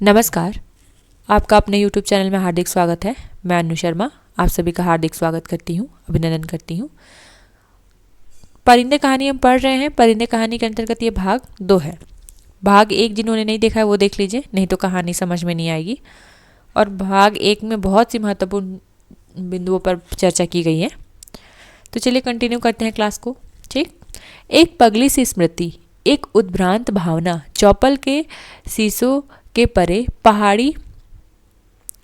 नमस्कार। आपका अपने YouTube चैनल में हार्दिक स्वागत है। मैं अनु शर्मा आप सभी का हार्दिक स्वागत करती हूँ, अभिनंदन करती हूँ। परिंदे कहानी हम पढ़ रहे हैं। परिंदे कहानी के अंतर्गत ये भाग 2 है। भाग 1 जिन्होंने नहीं देखा है वो देख लीजिए, नहीं तो कहानी समझ में नहीं आएगी। और भाग 1 में बहुत सी महत्वपूर्ण बिंदुओं पर चर्चा की गई है। तो चलिए कंटिन्यू करते हैं क्लास को। ठीक। एक पगली सी स्मृति, एक उद्भ्रांत भावना, चौपल के शीशों के परे पहाड़ी,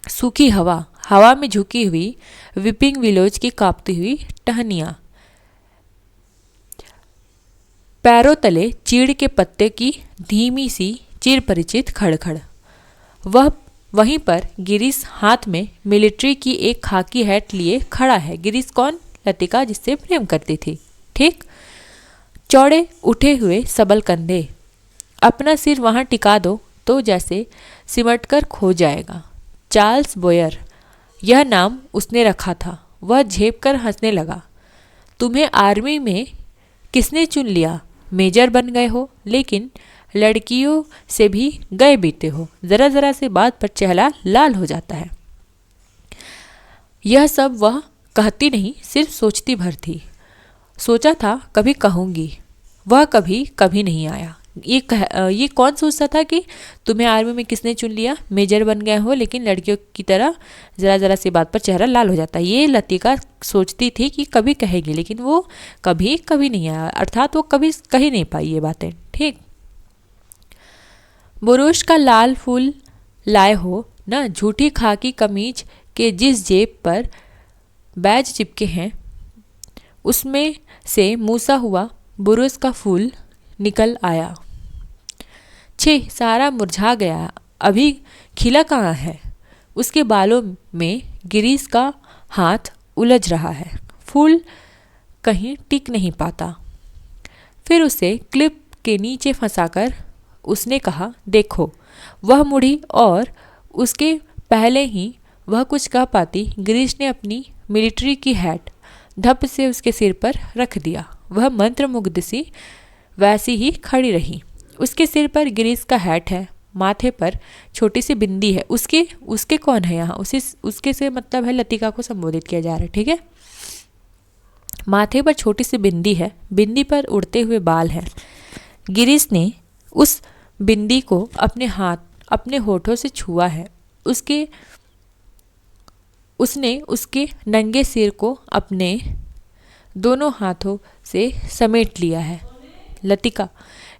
सूखी हवा, हवा में झुकी हुई विपिंग विलोज की कांपती हुई टहनियां, पैरों तले चीड़ के पत्ते की धीमी सी चिर परिचित खड़खड़। वह वहीं पर गिरीश हाथ में मिलिट्री की एक खाकी हैट लिए खड़ा है। गिरीश कौन? लतिका, जिससे प्रेम करती थी। ठीक। चौड़े उठे हुए सबल कंधे, अपना सिर वहां टिका दो तो जैसे सिमटकर खो जाएगा। चार्ल्स बोयर, यह नाम उसने रखा था। वह झेप कर हंसने लगा। तुम्हें आर्मी में किसने चुन लिया? मेजर बन गए हो, लेकिन लड़कियों से भी गए बीते हो। जरा जरा से बात पर चेहरा लाल हो जाता है। यह सब वह कहती नहीं, सिर्फ सोचती भर थी। सोचा था कभी कहूँगी, वह कभी कभी नहीं आया। ये कौन सोचता था कि तुम्हें आर्मी में किसने चुन लिया? मेजर बन गए हो, लेकिन लड़कियों की तरह ज़रा ज़रा सी बात पर चेहरा लाल हो जाता है। ये लतिका सोचती थी कि कभी कहेगी, लेकिन वो कभी कभी नहीं आया, अर्थात वो कभी कह ही नहीं पाई ये बातें। ठीक। बुरुश का लाल फूल लाए हो ना? झूठी खाकी कमीज के जिस जेब पर बैज चिपके हैं उसमें से मूसा हुआ बुरुश का फूल निकल आया। छे, सारा मुरझा गया, अभी खिला कहाँ है? उसके बालों में गिरीश का हाथ उलझ रहा है। फूल कहीं टिक नहीं पाता। फिर उसे क्लिप के नीचे फंसाकर उसने कहा, देखो। वह मुड़ी और उसके पहले ही वह कुछ कह पाती, गिरीश ने अपनी मिलिट्री की हैट धप से उसके सिर पर रख दिया। वह मंत्रमुग्ध सी वैसी ही खड़ी रही। उसके सिर पर गिरीश का हैट है, माथे पर छोटी सी बिंदी है। उसके कौन है यहाँ? उसके से मतलब है लतिका को संबोधित किया जा रहा है। ठीक है। माथे पर छोटी सी बिंदी है, बिंदी पर उड़ते हुए बाल हैं। गिरीश ने उस बिंदी को अपने होठों से छुआ है। उसने उसके नंगे सिर को अपने दोनों हाथों से समेट लिया है। लतिका,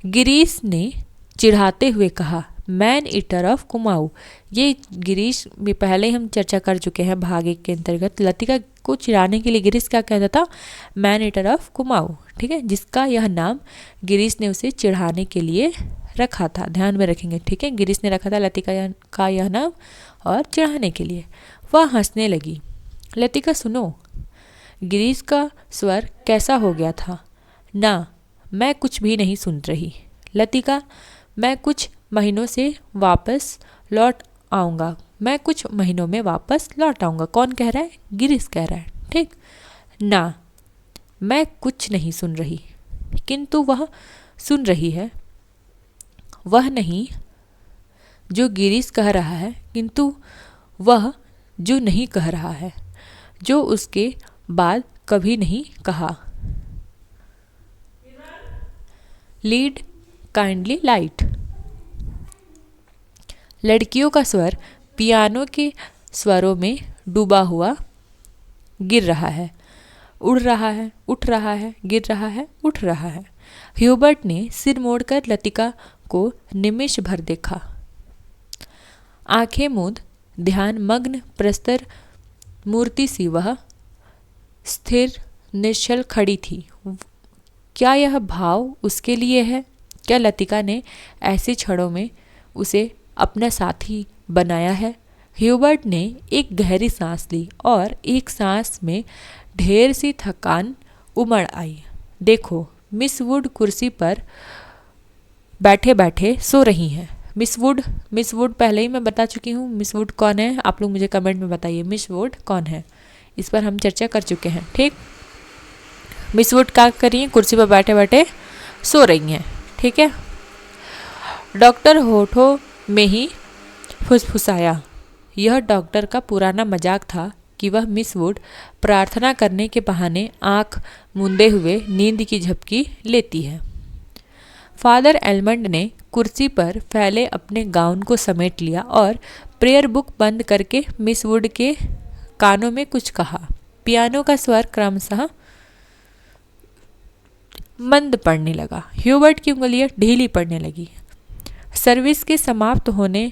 गिरीश ने चिढ़ाते हुए कहा, मैन ईटर ऑफ कुमाऊँ। ये गिरीश में पहले हम चर्चा कर चुके हैं भाग 1 के अंतर्गत। लतिका को चिढ़ाने के लिए गिरीश क्या कहता था? Man eater of Kumaon. ठीक है, जिसका यह नाम गिरीश ने उसे चिढ़ाने के लिए रखा था। ध्यान में रखेंगे। ठीक है, गिरीश ने रखा था लतिका का यह नाम और चिढ़ाने के लिए। वह हंसने लगी। लतिका सुनो। गिरीश का स्वर कैसा हो गया था? ना, मैं कुछ भी नहीं सुन रही। लतिका, मैं कुछ महीनों से वापस लौट आऊँगा। मैं कुछ महीनों में वापस लौट आऊँगा। कौन कह रहा है? गिरीश कह रहा है। ठीक। ना, मैं कुछ नहीं सुन रही। किंतु वह सुन रही है। वह नहीं जो गिरीश कह रहा है, किंतु वह जो नहीं कह रहा है, जो उसके बाद कभी नहीं कहा। Lead kindly light. लड़कियों का स्वर पियानो के स्वरों में डूबा हुआ गिर रहा है, उड़ रहा है, उठ रहा है, गिर रहा है, उठ रहा है। ह्यूबर्ट ने सिर मोड़कर लतिका को निमिष भर देखा। आंखें मूंद ध्यान मग्न प्रस्तर मूर्ति सी वह स्थिर निश्चल खड़ी थी। क्या यह भाव उसके लिए है? क्या लतिका ने ऐसे क्षणों में उसे अपना साथी बनाया है? ह्यूबर्ट ने एक गहरी सांस ली और एक सांस में ढेर सी थकान उमड़ आई। देखो, मिस वुड कुर्सी पर बैठे बैठे सो रही हैं। मिस वुड पहले ही मैं बता चुकी हूँ। मिस वुड कौन है? आप लोग मुझे कमेंट में बताइए, मिस वुड कौन है? इस पर हम चर्चा कर चुके हैं। ठीक। मिस वुड क्या कर रही हैं? कुर्सी पर बैठे बैठे सो रही हैं। ठीक है। डॉक्टर होठों में ही फुसफुसाया। यह डॉक्टर का पुराना मजाक था कि वह मिस वुड प्रार्थना करने के बहाने आंख मूंदे हुए नींद की झपकी लेती है। फादर एलमंड ने कुर्सी पर फैले अपने गाउन को समेट लिया और प्रेयर बुक बंद करके मिस वुड के कानों में कुछ कहा। पियानो का स्वर क्रमशः मंद पड़ने लगा। ह्यूबर्ट की उंगलियां ढीली पड़ने लगी। सर्विस के समाप्त होने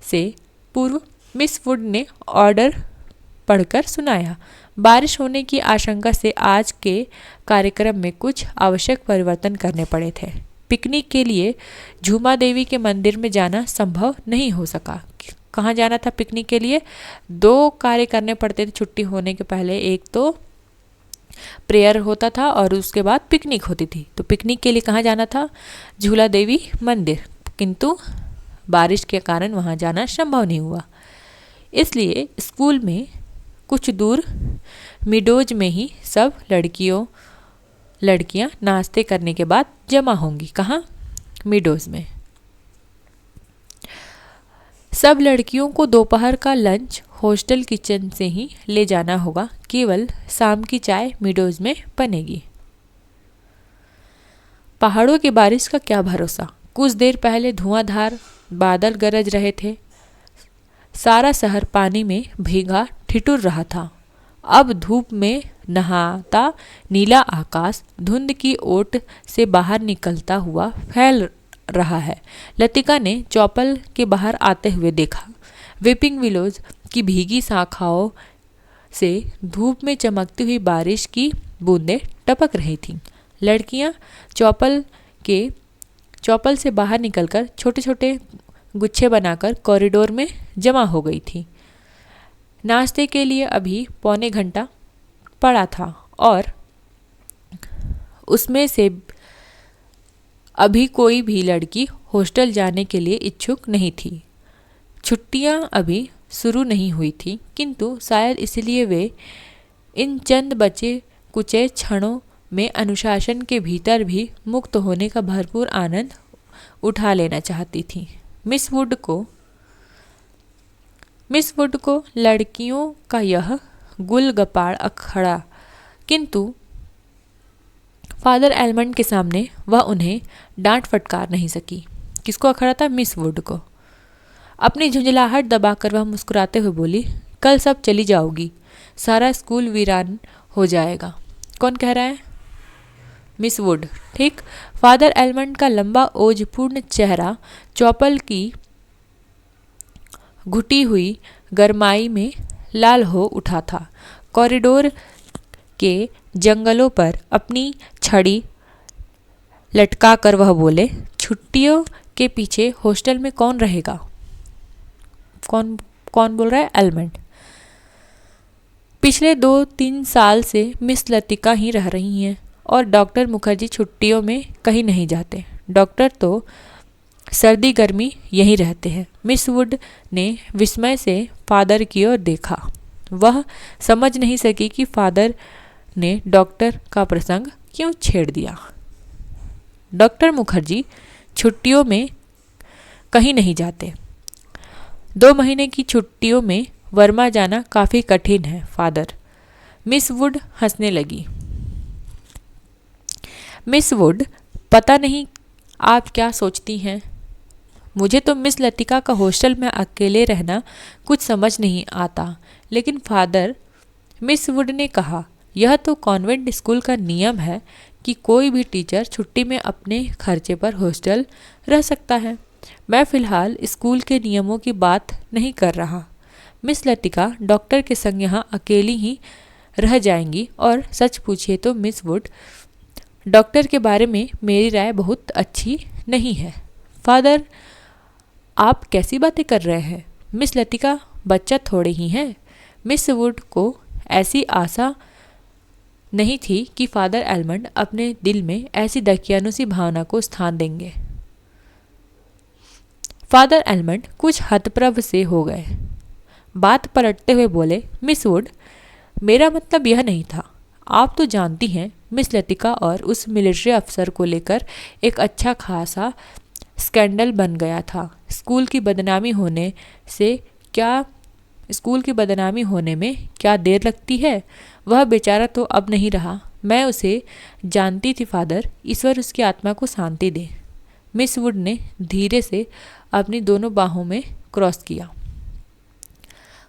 से पूर्व मिस वुड ने ऑर्डर पढ़कर सुनाया। बारिश होने की आशंका से आज के कार्यक्रम में कुछ आवश्यक परिवर्तन करने पड़े थे। पिकनिक के लिए झूमा देवी के मंदिर में जाना संभव नहीं हो सका। कहाँ जाना था पिकनिक के लिए? 2 कार्य करने पड़ते थे छुट्टी होने के पहले। एक तो प्रेयर होता था और उसके बाद पिकनिक होती थी। तो पिकनिक के लिए कहाँ जाना था? झूला देवी मंदिर। किंतु बारिश के कारण वहाँ जाना संभव नहीं हुआ। इसलिए स्कूल में कुछ दूर मिडोज में ही सब लड़कियां नाश्ते करने के बाद जमा होंगी। कहाँ? मिडोज में। सब लड़कियों को दोपहर का लंच हॉस्टल किचन से ही ले जाना होगा। केवल शाम की चाय मिडोज में बनेगी। पहाड़ों की बारिश का क्या भरोसा। कुछ देर पहले धुआंधार बादल गरज रहे थे। सारा शहर पानी में भीगा ठिठुर रहा था। अब धूप में नहाता नीला आकाश धुंध की ओट से बाहर निकलता हुआ फैल रहा है। लतिका ने चौपल के बाहर आते हुए देखा। वीपिंग विलोज की भीगी शाखाओं से धूप में चमकती हुई बारिश की बूंदें टपक रही थीं। लड़कियां चौपल से बाहर निकलकर छोटे छोटे गुच्छे बनाकर कॉरिडोर में जमा हो गई थी। नाश्ते के लिए अभी पौने घंटा पड़ा था और उसमें से अभी कोई भी लड़की हॉस्टल जाने के लिए इच्छुक नहीं थी। छुट्टियां अभी शुरू नहीं हुई थी, किंतु शायद इसलिए वे इन चंद बचे कुचे क्षणों में अनुशासन के भीतर भी मुक्त होने का भरपूर आनंद उठा लेना चाहती थी। मिस वुड को लड़कियों का यह गुलगपाड़ अखड़ा, किंतु फादर एलमंड के सामने वह उन्हें डांट फटकार नहीं सकी। किसको अखड़ा था? मिस वुड को। अपनी झुंझलाहट दबाकर वह मुस्कुराते हुए बोली, कल सब चली जाओगी, सारा स्कूल वीरान हो जाएगा। कौन कह रहा है? Miss would. ठीक। फादर एलमंड का लंबा ओजपूर्ण चेहरा चौपल की घुटी हुई गरमाई में लाल हो उठा था। कॉरिडोर के जंगलों पर अपनी छड़ी लटका कर वह बोले, छुट्टियों के पीछे हॉस्टल में कौन रहेगा? कौन बोल रहा है? एलमंड। पिछले 2-3 साल से मिस लतिका ही रह रही हैं और डॉक्टर मुखर्जी छुट्टियों में कहीं नहीं जाते। डॉक्टर तो सर्दी गर्मी यहीं रहते हैं। मिस वुड ने विस्मय से फादर की ओर देखा। वह समझ नहीं सकी कि फादर ने डॉक्टर का प्रसंग क्यों छेड़ दिया। डॉक्टर मुखर्जी छुट्टियों में कहीं नहीं जाते। 2 महीने की छुट्टियों में वर्मा जाना काफ़ी कठिन है फादर। मिस वुड हंसने लगी। मिस वुड, पता नहीं आप क्या सोचती हैं। मुझे तो मिस लतिका का हॉस्टल में अकेले रहना कुछ समझ नहीं आता। लेकिन फादर, मिस वुड ने कहा, यह तो कॉन्वेंट स्कूल का नियम है कि कोई भी टीचर छुट्टी में अपने खर्चे पर हॉस्टल रह सकता है। मैं फ़िलहाल स्कूल के नियमों की बात नहीं कर रहा। मिस लतिका डॉक्टर के संग यहाँ अकेली ही रह जाएंगी और सच पूछिए तो मिस वुड, डॉक्टर के बारे में मेरी राय बहुत अच्छी नहीं है। फादर, आप कैसी बातें कर रहे हैं? मिस लतिका बच्चा थोड़े ही हैं। मिस वुड को ऐसी आशा नहीं थी कि फादर एलमंड अपने दिल में ऐसी दकियानुसी भावना को स्थान देंगे। फादर एलमंड कुछ हतप्रभ से हो गए। बात पलटते हुए बोले, मिस वुड, मेरा मतलब यह नहीं था। आप तो जानती हैं मिस लतिका और उस मिलिट्री अफसर को लेकर एक अच्छा खासा स्कैंडल बन गया था। स्कूल की बदनामी होने में क्या देर लगती है। वह बेचारा तो अब नहीं रहा। मैं उसे जानती थी फादर, ईश्वर उसकी आत्मा को शांति दे। मिस वुड ने धीरे से अपनी दोनों बाहों में क्रॉस किया।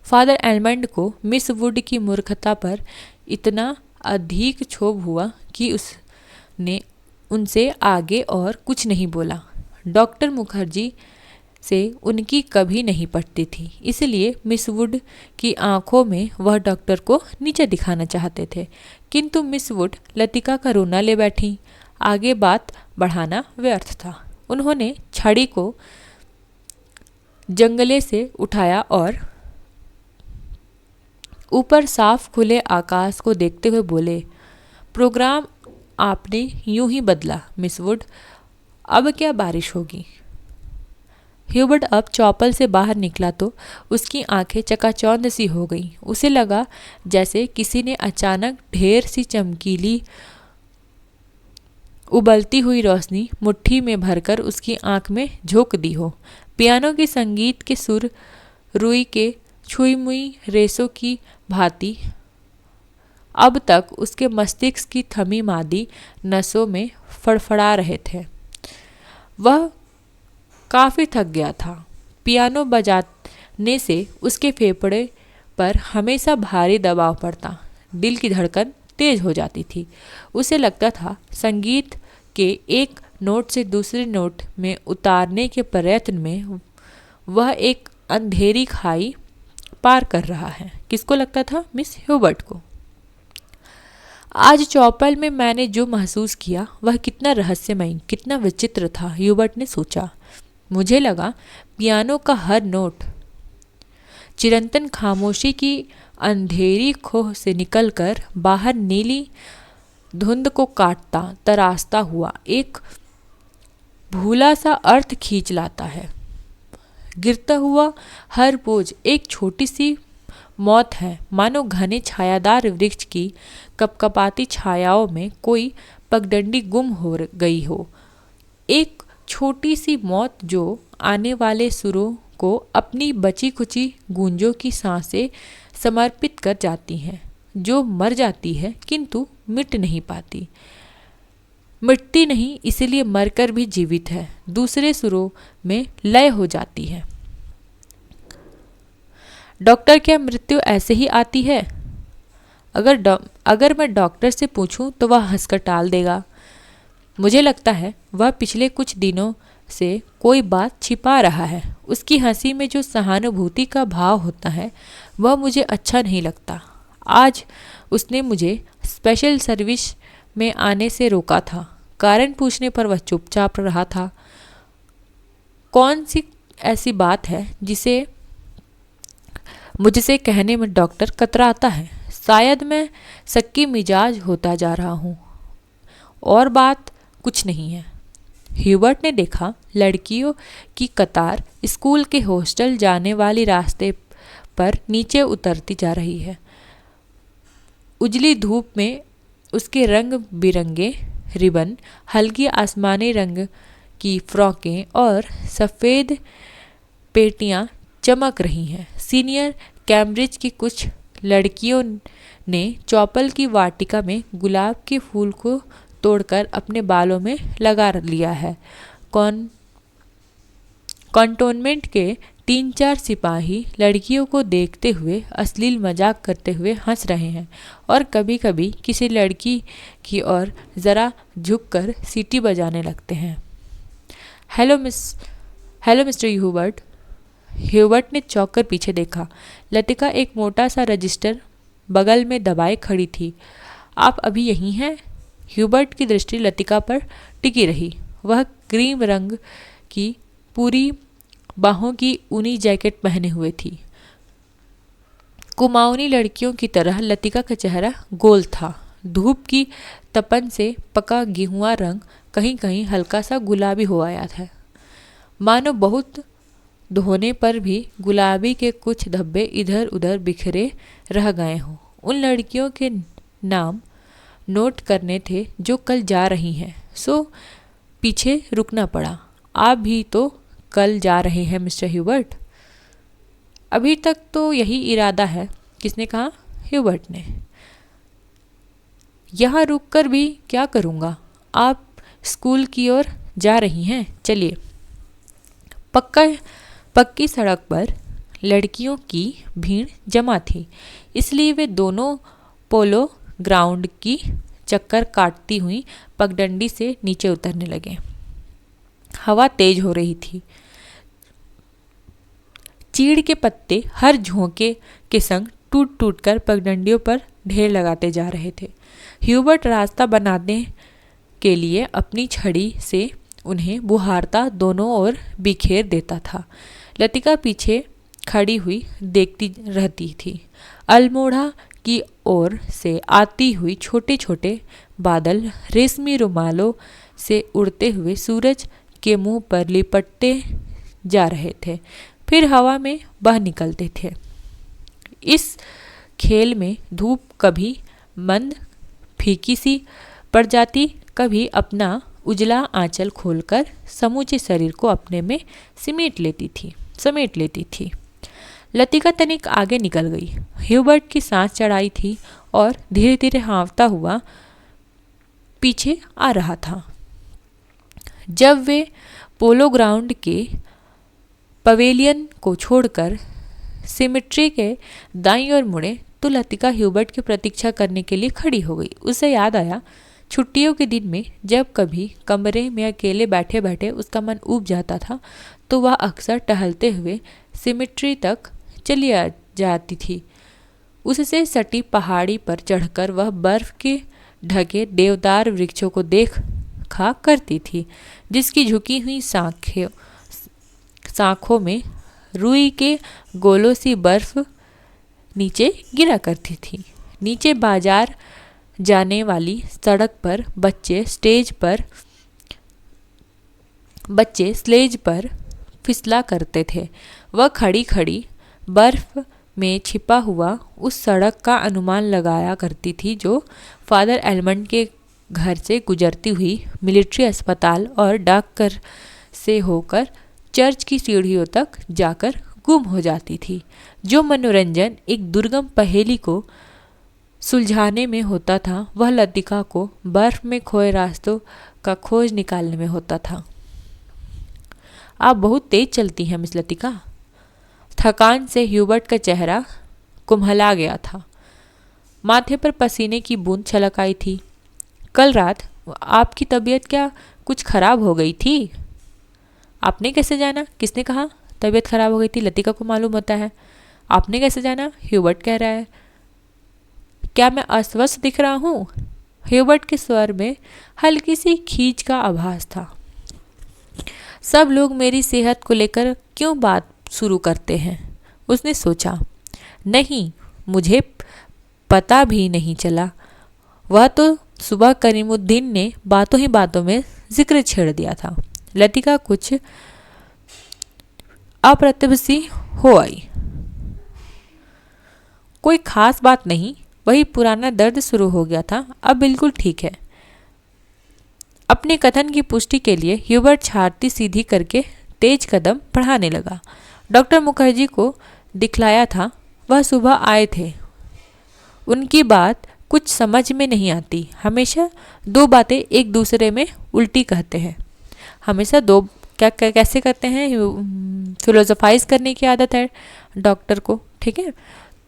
फादर एडमंड को मिस वुड की मूर्खता पर इतना अधिक क्षोभ हुआ कि उसने उनसे आगे और कुछ नहीं बोला। डॉक्टर मुखर्जी से उनकी कभी नहीं पटती थी, इसलिए मिस वुड की आंखों में वह डॉक्टर को नीचे दिखाना चाहते थे। किंतु मिस वुड लतिका का रोना ले बैठी। आगे बात बढ़ाना व्यर्थ था। उन्होंने छड़ी को जंगले से उठाया और ऊपर साफ खुले आकाश को देखते हुए बोले, प्रोग्राम आपने यूं ही बदला मिस वुड, अब क्या बारिश होगी। ह्यूबर्ट अब चौपल से बाहर निकला तो उसकी आंखें चकाचौंध सी हो गईं। उसे लगा जैसे किसी ने अचानक ढेर सी चमकीली उबलती हुई रोशनी मुट्ठी में भरकर उसकी आंख में झोंक दी हो। पियानो के संगीत के सुर रुई के छुई मुई रेसों की भांति अब तक उसके मस्तिष्क की थमी मादी नसों में फड़फड़ा रहे थे। वह काफ़ी थक गया था। पियानो बजाने से उसके फेफड़े पर हमेशा भारी दबाव पड़ता, दिल की धड़कन तेज हो जाती थी। उसे लगता था संगीत के एक नोट से दूसरे नोट में उतारने के प्रयत्न में वह एक अंधेरी खाई पार कर रहा है। किसको लगता था? मिस ह्यूबर्ट को। आज चौपल में मैंने जो महसूस किया वह कितना रहस्यमय, कितना विचित्र था, ह्यूबर्ट ने सोचा। मुझे लगा पियानो का हर नोट चिरंतन खामोशी की अंधेरी खोह से निकलकर बाहर नीली धुंध को काटता तराशता हुआ एक भूला सा अर्थ खींच लाता है। गिरता हुआ हर बोझ एक छोटी सी मौत है, मानो घने छायादार वृक्ष की कपकपाती छायाओं में कोई पगडंडी गुम हो गई हो। एक छोटी सी मौत जो आने वाले सुरों को अपनी बची खुची गूंजों की सांसें समर्पित कर जाती हैं, जो मर जाती है किंतु मिट नहीं पाती। मिटती नहीं इसलिए मरकर भी जीवित है, दूसरे सुरों में लय हो जाती है। डॉक्टर, क्या मृत्यु ऐसे ही आती है? अगर मैं डॉक्टर से पूछूं तो वह हंसकर टाल देगा। मुझे लगता है वह पिछले कुछ दिनों से कोई बात छिपा रहा है। उसकी हंसी में जो सहानुभूति का भाव होता है वह मुझे अच्छा नहीं लगता। आज उसने मुझे स्पेशल सर्विस में आने से रोका था। कारण पूछने पर वह चुपचाप रहा था। कौन सी ऐसी बात है जिसे मुझसे कहने में डॉक्टर कतराता है? शायद मैं सक्की मिजाज होता जा रहा हूँ, और बात कुछ नहीं है। ह्यूबर्ट ने देखा लड़कियों की कतार स्कूल के हॉस्टल जाने वाली रास्ते पर नीचे उतरती जा रही है। उजली धूप में उसके रंग बिरंगे रिबन, हल्की आसमानी रंग की फ्रॉकें और सफ़ेद पेटियां चमक रही हैं। सीनियर कैम्ब्रिज की कुछ लड़कियों ने चौपल की वाटिका में गुलाब के फूल को तोड़कर अपने बालों में लगा लिया है। कंटोनमेंट के 3-4 सिपाही लड़कियों को देखते हुए अश्लील मजाक करते हुए हंस रहे हैं और कभी कभी किसी लड़की की ओर ज़रा झुककर सीटी बजाने लगते हैं। Hello mister Hubert. ह्यूबर्ट ने चौंक कर पीछे देखा। लतिका एक मोटा सा रजिस्टर बगल में दबाए खड़ी थी। आप अभी यहीं हैं? ह्यूबर्ट की दृष्टि लतिका पर टिकी रही। वह क्रीम रंग की पूरी बाहों की ऊनी जैकेट पहने हुए थी। कुमाऊनी लड़कियों की तरह लतिका का चेहरा गोल था। धूप की तपन से पका गेहुआ रंग कहीं कहीं हल्का सा गुलाबी हो आया था, मानो बहुत धोने पर भी गुलाबी के कुछ धब्बे इधर उधर बिखरे रह गए हों। उन लड़कियों के नाम नोट करने थे जो कल जा रही हैं, सो पीछे रुकना पड़ा। आप भी तो कल जा रहे हैं मिस्टर ह्यूबर्ट? अभी तक तो यही इरादा है। किसने कहा? ह्यूबर्ट ने। यहाँ रुककर भी क्या करूँगा? आप स्कूल की ओर जा रही हैं, चलिए। पक्की सड़क पर लड़कियों की भीड़ जमा थी, इसलिए वे दोनों पोलो ग्राउंड की चक्कर काटती हुई पगडंडी से नीचे उतरने लगे। हवा तेज हो रही थी। चीड़ के पत्ते हर झोंके के संग टूट टूट कर पगडंडियों पर ढेर लगाते जा रहे थे। ह्यूबर्ट रास्ता बनाने के लिए अपनी छड़ी से उन्हें बुहारता दोनों ओर बिखेर देता था। लतिका पीछे खड़ी हुई देखती रहती थी। अल्मोड़ा की ओर से आती हुई छोटे छोटे बादल रेशमी रुमालों से उड़ते हुए सूरज के मुंह पर लिपटते जा रहे थे, फिर हवा में बह निकलते थे। इस खेल में धूप कभी मंद फीकी सी पड़ जाती, कभी अपना उजला आंचल खोलकर समूचे शरीर को अपने में समेट लेती थी। लतिका तनिक आगे निकल गई। ह्यूबर्ट की सांस चढ़ाई थी और धीरे धीरे हाँफता हुआ पीछे आ रहा था। जब वे पोलो ग्राउंड के पवेलियन को छोड़कर सिमेट्री के दाईं ओर मुड़े तो लतिका ह्यूबर्ट की प्रतीक्षा करने के लिए खड़ी हो गई। उसे याद आया, छुट्टियों के दिन में जब कभी कमरे में अकेले बैठे बैठे उसका मन ऊब जाता था तो वह अक्सर टहलते हुए सिमेट्री तक चली जाती थी। उससे सटी पहाड़ी पर चढ़कर वह बर्फ के ढके देवदार वृक्षों को देखा करती थी, जिसकी झुकी हुई शाखों में रुई के गोलों सी बर्फ नीचे गिरा करती थी। नीचे बाजार जाने वाली सड़क पर बच्चे स्लेज पर फिसला करते थे। वह खड़ी खड़ी बर्फ में छिपा हुआ उस सड़क का अनुमान लगाया करती थी जो फादर एलमंड के घर से गुजरती हुई मिलिट्री अस्पताल और डाकघर से होकर चर्च की सीढ़ियों तक जाकर गुम हो जाती थी। जो मनोरंजन एक दुर्गम पहेली को सुलझाने में होता था, वह लतिका को बर्फ में खोए रास्तों का खोज निकालने में होता था। आप बहुत तेज चलती हैं मिस लतिका। थकान से ह्यूबर्ट का चेहरा कुम्हला गया था। माथे पर पसीने की बूंद छलक आई थी। कल रात आपकी तबीयत क्या कुछ खराब हो गई थी? आपने कैसे जाना? किसने कहा तबीयत खराब हो गई थी? लतिका को मालूम होता है। आपने कैसे जाना? ह्यूबर्ट कह रहा है। क्या मैं अस्वस्थ दिख रहा हूँ? ह्यूबर्ट के स्वर में हल्की सी खींच का आभास था। सब लोग मेरी सेहत को लेकर क्यों बात शुरू करते हैं? उसने सोचा। नहीं, मुझे पता भी नहीं चला। वह तो सुबह करीमुद्दीन ने बातों ही बातों में जिक्र छेड़ दिया था। लतिका कुछ अप्रतिभ सी हो आई। कोई खास बात नहीं, वही पुराना दर्द शुरू हो गया था, अब बिल्कुल ठीक है। अपने कथन की पुष्टि के लिए ह्यूबर्ट छाती सीधी करके तेज कदम बढ़ाने लगा। डॉक्टर मुखर्जी को दिखलाया था, वह सुबह आए थे। उनकी बात कुछ समझ में नहीं आती। हमेशा दो बातें एक दूसरे में उल्टी कहते हैं। हमेशा दो कैसे करते हैं? फिलोसोफाइज करने की आदत है डॉक्टर को, ठीक है।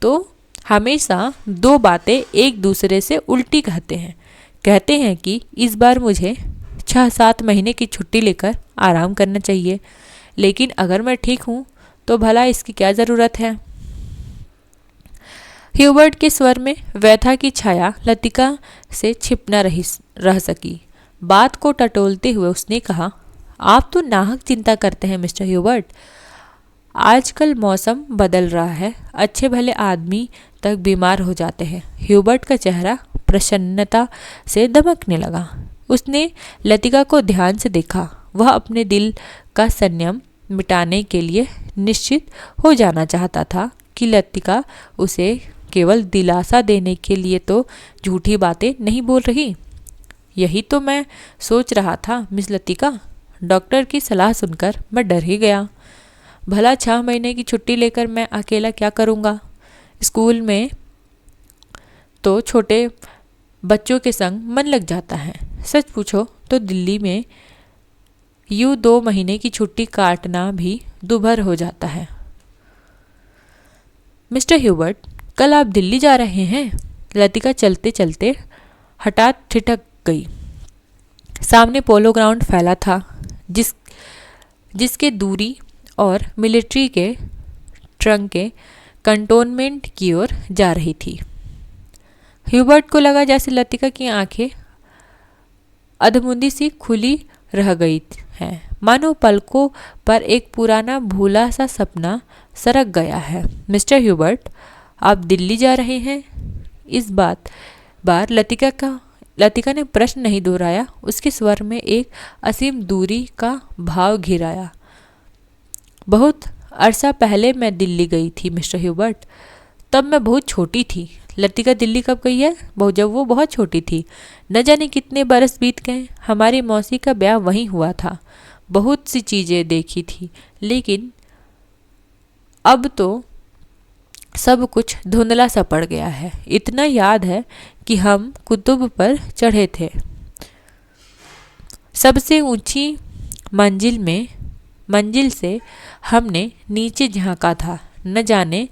तो हमेशा दो बातें एक दूसरे से उल्टी कहते हैं कि इस बार मुझे 6-7 महीने की छुट्टी लेकर आराम करना चाहिए, लेकिन अगर मैं ठीक हूँ तो भला इसकी क्या ज़रूरत है? ह्यूबर्ट के स्वर में व्यथा की छाया लतिका से छिप न रह सकी। बात को टटोलते हुए उसने कहा, आप तो नाहक चिंता करते हैं मिस्टर ह्यूबर्ट। आजकल मौसम बदल रहा है, अच्छे भले आदमी तक बीमार हो जाते हैं। ह्यूबर्ट का चेहरा प्रसन्नता से दमकने लगा। उसने लतिका को ध्यान से देखा। वह अपने दिल का संयम मिटाने के लिए निश्चित हो जाना चाहता था कि लतिका उसे केवल दिलासा देने के लिए तो झूठी बातें नहीं बोल रही। यही तो मैं सोच रहा था मिस लतिका, डॉक्टर की सलाह सुनकर मैं डर ही गया। भला 6 महीने की छुट्टी लेकर मैं अकेला क्या करूँगा? स्कूल में तो छोटे बच्चों के संग मन लग जाता है। सच पूछो तो दिल्ली में यूँ 2 महीने की छुट्टी काटना भी दूभर हो जाता है। मिस्टर ह्यूबर्ट, कल आप दिल्ली जा रहे हैं? लतिका चलते चलते हठात ठिठक गई। सामने पोलो ग्राउंड फैला था, जिसके दूरी और मिलिट्री के ट्रंकें कंटोनमेंट की ओर जा रही थी। ह्यूबर्ट को लगा जैसे लतिका की आंखें अधमुंदी सी खुली रह गई हैं, मानो पलकों पर एक पुराना भूला सा सपना सरक गया है। मिस्टर ह्यूबर्ट, आप दिल्ली जा रहे हैं? इस बार लतिका ने प्रश्न नहीं दोहराया। उसके स्वर में एक असीम दूरी का भाव घिराया। बहुत अरसा पहले मैं दिल्ली गई थी मिस्टर ह्यूबर्ट। तब मैं बहुत छोटी थी। लतिका दिल्ली कब गई है? जब वो बहुत छोटी थी। न जाने कितने बरस बीत गए। हमारी मौसी का ब्याह वहीं हुआ था। बहुत सी चीज़ें देखी थी, लेकिन अब तो सब कुछ धुंधला सा पड़ गया है। इतना याद है कि हम कुतुब पर चढ़े थे, सबसे ऊंची मंजिल से हमने नीचे झांका था। न जाने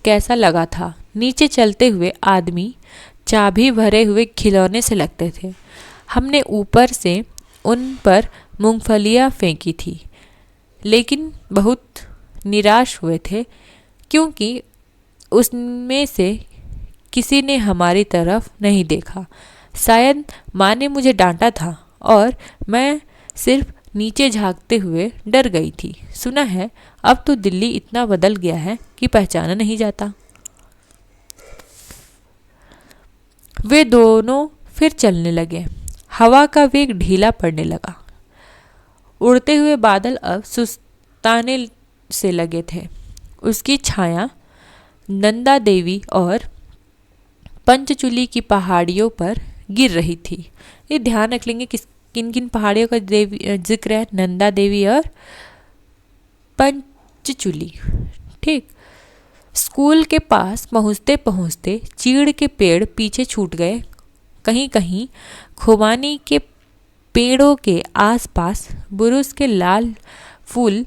कैसा लगा था। नीचे चलते हुए आदमी चाबी भरे हुए खिलौने से लगते थे। हमने ऊपर से उन पर मूंगफलियाँ फेंकी थी, लेकिन बहुत निराश हुए थे, क्योंकि उसमें से किसी ने हमारी तरफ नहीं देखा। शायद माँ ने मुझे डांटा था और मैं सिर्फ नीचे झांकते हुए डर गई थी। सुना है अब तो दिल्ली इतना बदल गया है कि पहचाना नहीं जाता। वे दोनों फिर चलने लगे। हवा का वेग ढीला पड़ने लगा। उड़ते हुए बादल अब सुस्ताने से लगे थे। उसकी छाया नंदा देवी और पंचचूली की पहाड़ियों पर गिर रही थी। ये ध्यान रख लेंगे किन किन पहाड़ियों का जिक्र है। नंदा देवी और पंचचूली। ठीक। स्कूल के पास पहुँचते पहुँचते चीड़ के पेड़ पीछे छूट गए। कहीं कहीं खुबानी के पेड़ों के आसपास बुरुस के लाल फूल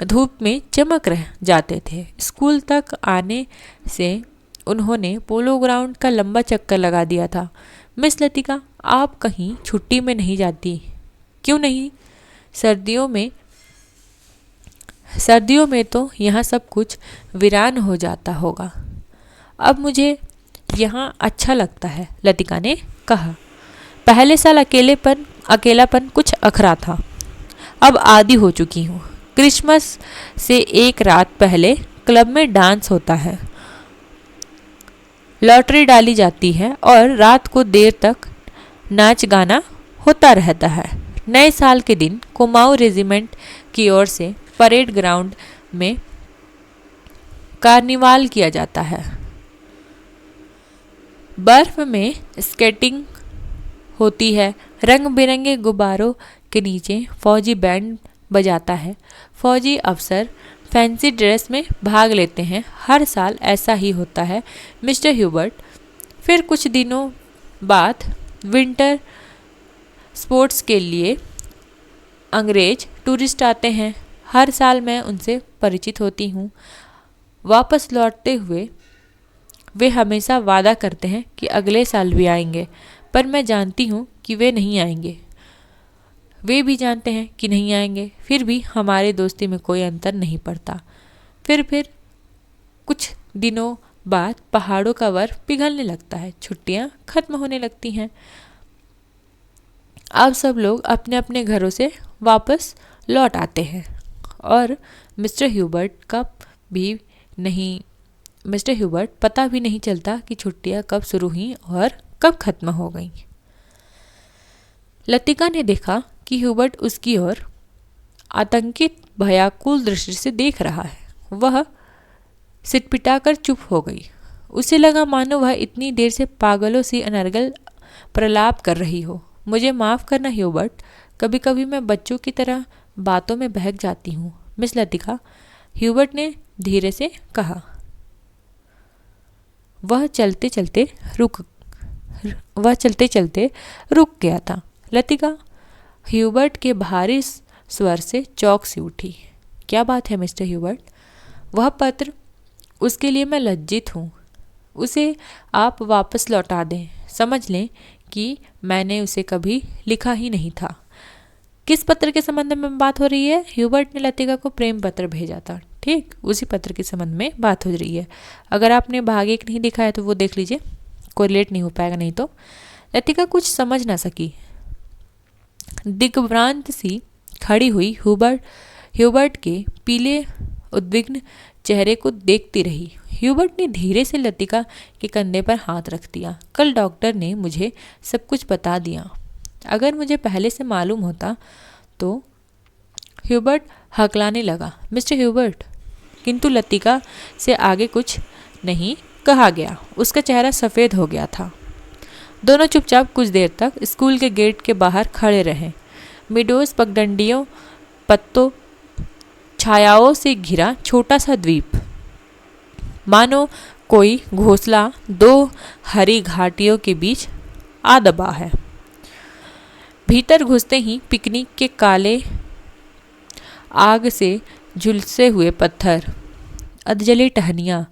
धूप में चमक रह जाते थे। स्कूल तक आने से उन्होंने पोलो ग्राउंड का लंबा चक्कर लगा दिया था। मिस लतिका, आप कहीं छुट्टी में नहीं जाती? क्यों नहीं? सर्दियों में तो यहाँ सब कुछ वीरान हो जाता होगा। अब मुझे यहाँ अच्छा लगता है, लतिका ने कहा। पहले साल अकेलापन कुछ अखरा था। अब आदी हो चुकी हूँ। क्रिसमस से एक रात पहले क्लब में डांस होता है, लॉटरी डाली जाती है और रात को देर तक नाच गाना होता रहता है। नए साल के दिन कुमाऊं रेजिमेंट की ओर से परेड ग्राउंड में कार्निवाल किया जाता है। बर्फ में स्केटिंग होती है। रंग बिरंगे गुब्बारों के नीचे फौजी बैंड बजाता है। फौजी अफसर फैंसी ड्रेस में भाग लेते हैं। हर साल ऐसा ही होता है मिस्टर ह्यूबर्ट। फिर कुछ दिनों बाद विंटर स्पोर्ट्स के लिए अंग्रेज टूरिस्ट आते हैं। हर साल मैं उनसे परिचित होती हूँ। वापस लौटते हुए वे हमेशा वादा करते हैं कि अगले साल भी आएंगे, पर मैं जानती हूँ कि वे नहीं आएंगे। वे भी जानते हैं कि नहीं आएंगे, फिर भी हमारे दोस्ती में कोई अंतर नहीं पड़ता। फिर कुछ दिनों बाद पहाड़ों का बर्फ पिघलने लगता है। छुट्टियां खत्म होने लगती हैं। अब सब लोग अपने अपने घरों से वापस लौट आते हैं और मिस्टर ह्यूबर्ट पता भी नहीं चलता कि छुट्टियां कब शुरू हुई और कब खत्म हो गईं। लतिका ने देखा कि ह्यूबर्ट उसकी ओर आतंकित भयाकुल दृष्टि से देख रहा है। वह सिटपिटाकर चुप हो गई। उसे लगा मानो वह इतनी देर से पागलों सी अनर्गल प्रलाप कर रही हो। मुझे माफ़ करना ह्यूबर्ट, कभी कभी मैं बच्चों की तरह बातों में बहक जाती हूँ। मिस लतिका, ह्यूबर्ट ने धीरे से कहा। वह चलते चलते रुक गया था। लतिका ह्यूबर्ट के भारी स्वर से चौंक सी उठी। क्या बात है मिस्टर ह्यूबर्ट? वह पत्र, उसके लिए मैं लज्जित हूँ। उसे आप वापस लौटा दें। समझ लें कि मैंने उसे कभी लिखा ही नहीं था। किस पत्र के संबंध में बात हो रही है? ह्यूबर्ट ने लतिका को प्रेम पत्र भेजा था। ठीक, उसी पत्र के संबंध में बात हो रही है। अगर आपने भाग 1 नहीं देखा है तो वो देख लीजिए, कोरिलेट नहीं हो पाएगा नहीं तो। लतिका कुछ समझ ना सकी, दिग्भ्रांत सी खड़ी हुई ह्यूबर्ट के पीले उद्विग्न चेहरे को देखती रही। ह्यूबर्ट ने धीरे से लतिका के कंधे पर हाथ रख दिया। कल डॉक्टर ने मुझे सब कुछ बता दिया। अगर मुझे पहले से मालूम होता तो। ह्यूबर्ट हकलाने लगा। मिस्टर ह्यूबर्ट, किंतु लतिका से आगे कुछ नहीं कहा गया। उसका चेहरा सफ़ेद हो गया था। दोनों चुपचाप कुछ देर तक स्कूल के गेट के बाहर खड़े रहे। मिडोज पगडंडियों, पत्तों, छायाओं से घिरा छोटा सा द्वीप, मानो कोई घोंसला 2 हरी घाटियों के बीच आ दबा है। भीतर घुसते ही पिकनिक के काले आग से झुलसे हुए पत्थर, अधजली टहनियाँ,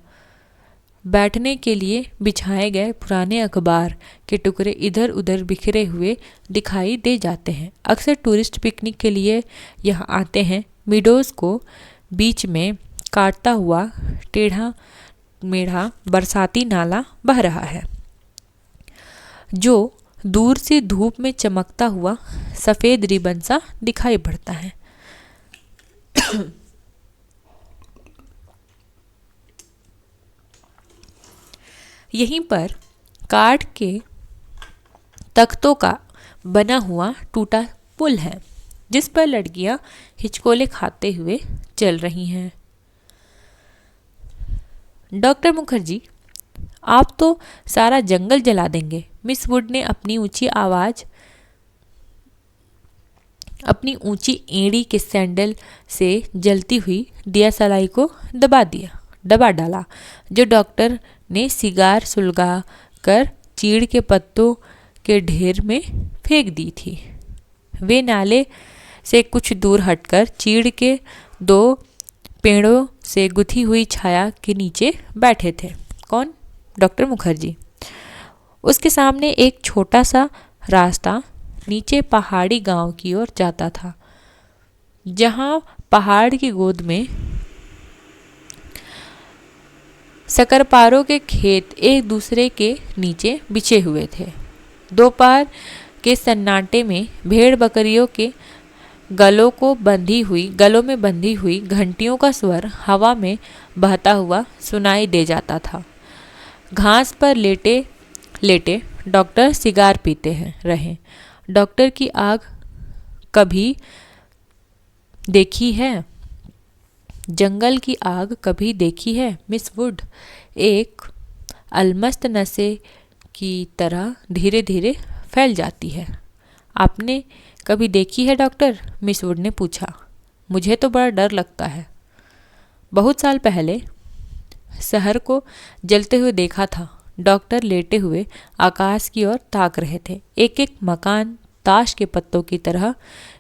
बैठने के लिए बिछाए गए पुराने अखबार के टुकड़े इधर उधर बिखरे हुए दिखाई दे जाते हैं। अक्सर टूरिस्ट पिकनिक के लिए यहाँ आते हैं। मिडोज को बीच में काटता हुआ टेढ़ा मेढ़ा बरसाती नाला बह रहा है, जो दूर से धूप में चमकता हुआ सफ़ेद रिबन सा दिखाई पड़ता है। यहीं पर काठ के तख्तों का बना हुआ टूटा पुल है, जिस पर लड़कियां हिचकोले खाते हुए चल रही हैं। डॉक्टर मुखर्जी, आप तो सारा जंगल जला देंगे। मिस वुड ने अपनी ऊंची एड़ी के सैंडल से जलती हुई दियासलाई को दबा डाला, जो डॉक्टर ने सिगार सुलगा कर चीड़ के पत्तों के ढेर में फेंक दी थी। वे नाले से कुछ दूर हटकर चीड़ के 2 पेड़ों से गुथी हुई छाया के नीचे बैठे थे। कौन? डॉक्टर मुखर्जी। उसके सामने एक छोटा सा रास्ता नीचे पहाड़ी गांव की ओर जाता था, जहां पहाड़ की गोद में शकरपारों के खेत एक दूसरे के नीचे बिछे हुए थे। दोपहर के सन्नाटे में भेड़ बकरियों के गलों में बंधी हुई घंटियों का स्वर हवा में बहता हुआ सुनाई दे जाता था। घास पर लेटे लेटे डॉक्टर सिगार पीते रहे। डॉक्टर की आग कभी देखी है? जंगल की आग कभी देखी है मिस वुड? एक अलमस्त नशे की तरह धीरे धीरे फैल जाती है। आपने कभी देखी है डॉक्टर? मिस वुड ने पूछा। मुझे तो बड़ा डर लगता है। बहुत साल पहले शहर को जलते हुए देखा था। डॉक्टर लेटे हुए आकाश की ओर ताक रहे थे। एक एक मकान ताश के पत्तों की तरह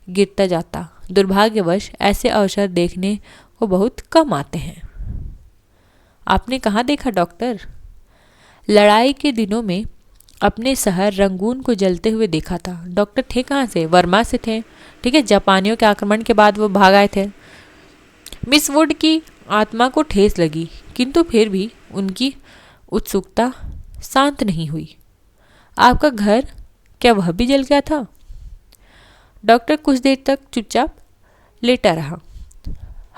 गिरता जाता। दुर्भाग्यवश ऐसे अवसर देखने को बहुत कम आते हैं। आपने कहाँ देखा डॉक्टर? लड़ाई के दिनों में अपने शहर रंगून को जलते हुए देखा था। डॉक्टर थे कहाँ से? वर्मा से थे। ठीक है, जापानियों के आक्रमण के बाद वो भाग आए थे। मिस वुड की आत्मा को ठेस लगी, किंतु फिर भी उनकी उत्सुकता शांत नहीं हुई। आपका घर, क्या वह भी जल गया था? डॉक्टर कुछ देर तक चुपचाप लेटा रहा।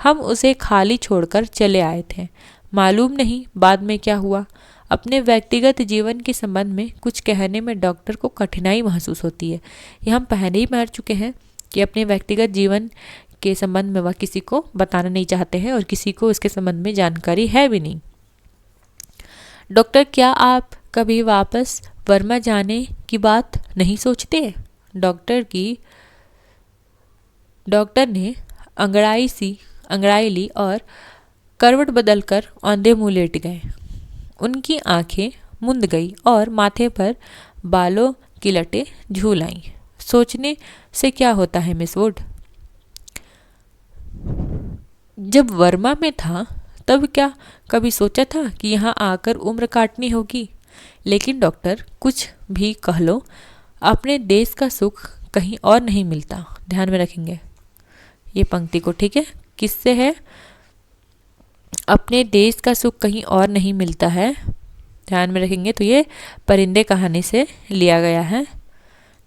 हम उसे खाली छोड़कर चले आए थे। मालूम नहीं बाद में क्या हुआ। अपने व्यक्तिगत जीवन के संबंध में कुछ कहने में डॉक्टर को कठिनाई महसूस होती है। ये हम पहले ही पढ़ चुके हैं कि अपने व्यक्तिगत जीवन के संबंध में वह किसी को बताना नहीं चाहते हैं और किसी को इसके संबंध में जानकारी है भी नहीं। डॉक्टर, क्या आप कभी वापस वर्मा जाने की बात नहीं सोचते? डॉक्टर ने अंगड़ाई ली और करवट बदलकर औंधे मुंह लेट गए। उनकी आंखें मुंद गई और माथे पर बालों की लटें झूल आईं। सोचने से क्या होता है मिस वुड? जब वर्मा में था तब क्या कभी सोचा था कि यहाँ आकर उम्र काटनी होगी? लेकिन डॉक्टर, कुछ भी कह लो, अपने देश का सुख कहीं और नहीं मिलता। ध्यान में रखेंगे ये पंक्ति को, ठीक है? किससे है? अपने देश का सुख कहीं और नहीं मिलता है। ध्यान में रखेंगे। तो ये परिंदे कहानी से लिया गया है,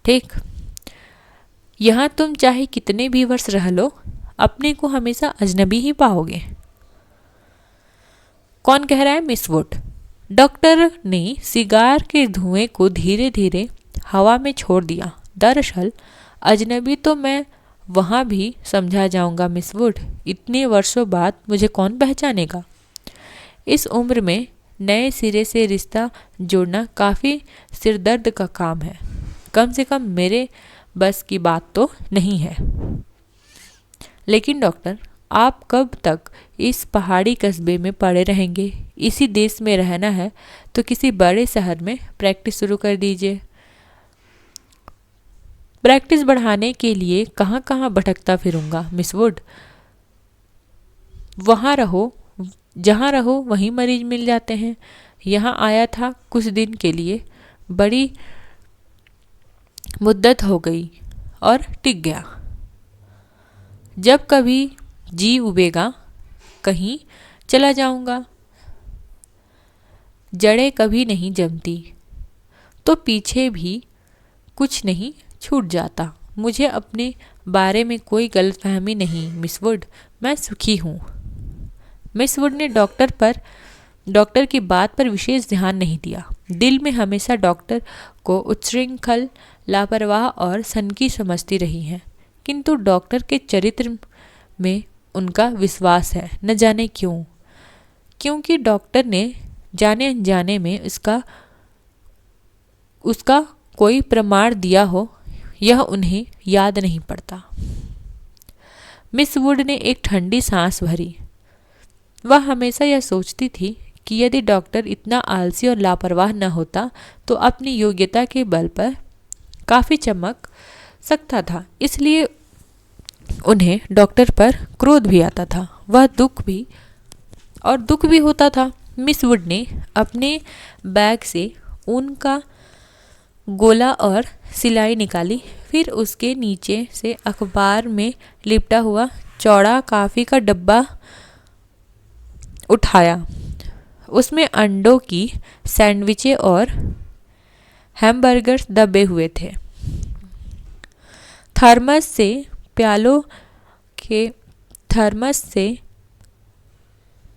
ठीक। यहाँ तुम चाहे कितने भी वर्ष रह लो, अपने को हमेशा अजनबी ही पाओगे। कौन कह रहा है? Miss would. डॉक्टर ने सिगार के धुएं को धीरे धीरे हवा में छोड़ दिया। दरअसल अजनबी तो मैं वहाँ भी समझा जाऊंगा मिस वुड। इतने वर्षों बाद मुझे कौन पहचानेगा? इस उम्र में नए सिरे से रिश्ता जोड़ना काफ़ी सिरदर्द का काम है। कम से कम मेरे बस की बात तो नहीं है। लेकिन डॉक्टर, आप कब तक इस पहाड़ी कस्बे में पड़े रहेंगे? इसी देश में रहना है तो किसी बड़े शहर में प्रैक्टिस शुरू कर दीजिए। प्रैक्टिस बढ़ाने के लिए कहाँ कहाँ भटकता फिरूंगा मिस वुड। वहाँ रहो, जहाँ रहो वहीं मरीज मिल जाते हैं। यहाँ आया था कुछ दिन के लिए, बड़ी मुद्दत हो गई और टिक गया। जब कभी जी उबेगा कहीं चला जाऊंगा। जड़ें कभी नहीं जमती तो पीछे भी कुछ नहीं छूट जाता। मुझे अपने बारे में कोई गलतफहमी नहीं मिस वुड, मैं सुखी हूँ। मिस वुड ने डॉक्टर की बात पर विशेष ध्यान नहीं दिया। दिल में हमेशा डॉक्टर को उच्छृंखल, लापरवाह और सनकी समझती रही हैं, किंतु डॉक्टर के चरित्र में उनका विश्वास है, न जाने क्यों। क्योंकि डॉक्टर ने जाने अनजाने में उसका कोई प्रमाण दिया हो, यह उन्हें याद नहीं पड़ता। मिस वुड ने एक ठंडी सांस भरी। वह हमेशा यह सोचती थी कि यदि डॉक्टर इतना आलसी और लापरवाह न होता तो अपनी योग्यता के बल पर काफ़ी चमक सकता था। इसलिए उन्हें डॉक्टर पर क्रोध भी आता था, वह दुख भी होता था। मिस वुड ने अपने बैग से ऊन का गोला और सिलाई निकाली, फिर उसके नीचे से अखबार में लिपटा हुआ चौड़ा कॉफ़ी का डब्बा उठाया। उसमें अंडों की सैंडविचें और हैमबर्गर्स दबे हुए थे। थर्मस से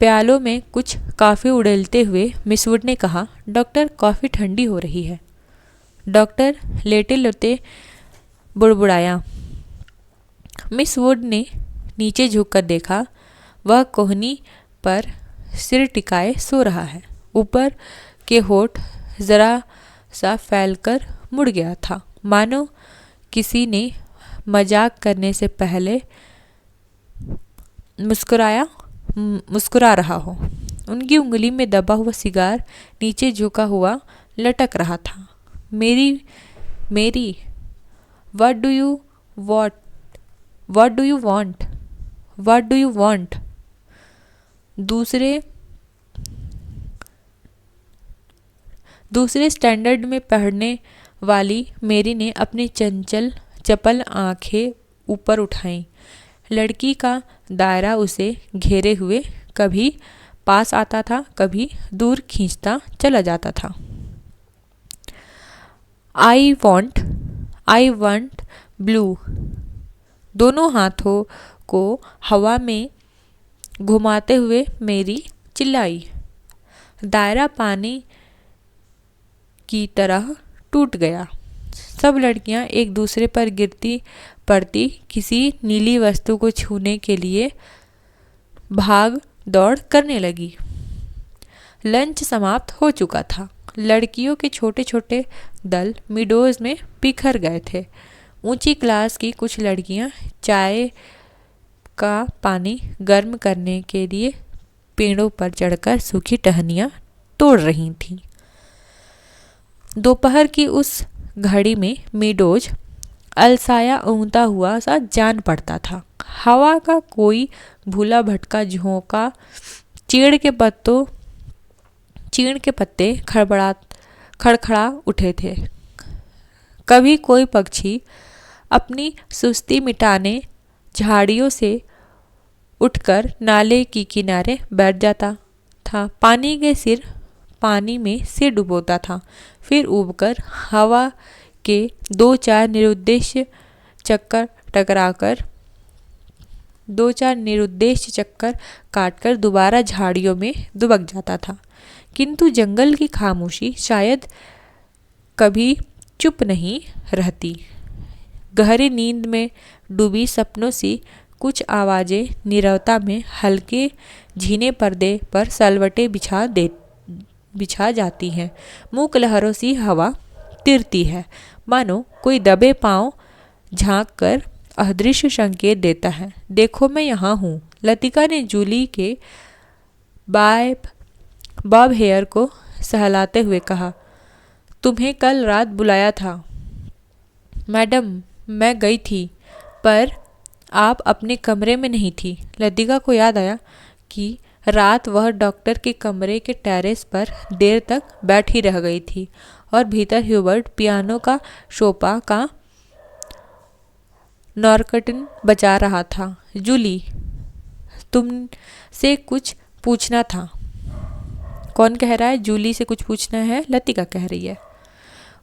प्यालों में कुछ कॉफ़ी उड़ेलते हुए मिस वुड ने कहा, डॉक्टर, कॉफ़ी ठंडी हो रही है। डॉक्टर लेटे लेटे बुड़बुड़ाया। मिस वुड ने नीचे झुककर देखा। वह कोहनी पर सिर टिकाए सो रहा है। ऊपर के होठ जरा सा फैलकर मुड़ गया था, मानो किसी ने मजाक करने से पहले मुस्कुरा रहा हो। उनकी उंगली में दबा हुआ सिगार नीचे झुका हुआ लटक रहा था। मेरी व्हाट डू यू वांट? दूसरे स्टैंडर्ड में पढ़ने वाली मेरी ने अपनी चपल आंखें ऊपर उठाईं। लड़की का दायरा उसे घेरे हुए कभी पास आता था, कभी दूर खींचता चला जाता था। I want blue. दोनों हाथों को हवा में घुमाते हुए मेरी चिल्लाई। दायरा पानी की तरह टूट गया। सब लड़कियां एक दूसरे पर गिरती पड़ती किसी नीली वस्तु को छूने के लिए भाग दौड़ करने लगी। लंच समाप्त हो चुका था। लड़कियों के छोटे छोटे दल मिडोज में बिखर गए थे। ऊंची क्लास की कुछ लड़कियां चाय का पानी गर्म करने के लिए पेड़ों पर चढ़कर सूखी टहनियाँ तोड़ रही थीं। दोपहर की उस घड़ी में मीडोज अलसाया ऊँगता हुआ सा जान पड़ता था। हवा का कोई भूला भटका झोंका चीड़ के पत्ते खड़खड़ा उठे थे। कभी कोई पक्षी अपनी सुस्ती मिटाने झाड़ियों से उठकर नाले की किनारे बैठ जाता था। पानी में सिर डुबोता था, फिर उबकर हवा के 2-4 निरुद्देश्य चक्कर काटकर दोबारा झाड़ियों में दुबक जाता था। किंतु जंगल की खामोशी शायद कभी चुप नहीं रहती। गहरी नींद में डूबी सपनों सी कुछ आवाज़ें नीरवता में हल्के झीने पर्दे पर सलवटें बिछा जाती हैं। मूक लहरों सी हवा तिरती है, मानो कोई दबे पांव झांक कर अदृश्य संकेत देता है, देखो मैं यहाँ हूँ। लतिका ने जूली के बॉब हेयर को सहलाते हुए कहा, तुम्हें कल रात बुलाया था। मैडम, मैं गई थी, पर आप अपने कमरे में नहीं थी। लतिका को याद आया कि रात वह डॉक्टर के कमरे के टेरेस पर देर तक बैठी रह गई थी और भीतर ह्यूबर्ट पियानो का शोपा का नॉर्कटन बजा रहा था। जूली, तुमसे कुछ पूछना था। कौन कह रहा है? जूली से कुछ पूछना है, लतिका कह रही है।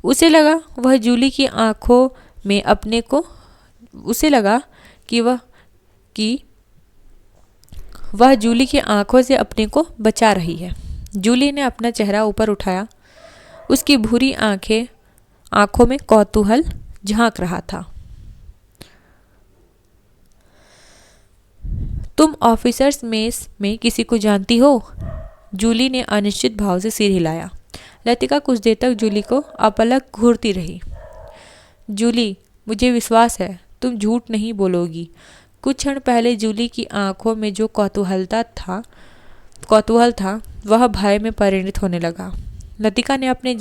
उसे लगा वह जूली की आंखों में अपने को वह जूली की आंखों से अपने को बचा रही है। जूली ने अपना चेहरा ऊपर उठाया। उसकी भूरी आंखों में कौतूहल झांक रहा था। तुम ऑफिसर्स मेस में किसी को जानती हो? जूली ने अनिश्चित भाव से सिर हिलाया। लतिका कुछ देर तक जूली को अपलक घूरती रही। जूली, मुझे विश्वास है तुम झूठ नहीं बोलोगी। कुछ क्षण पहले जूली की आंखों में जो कौतूहल था वह भय में परिणत होने लगा। लतिका ने अपने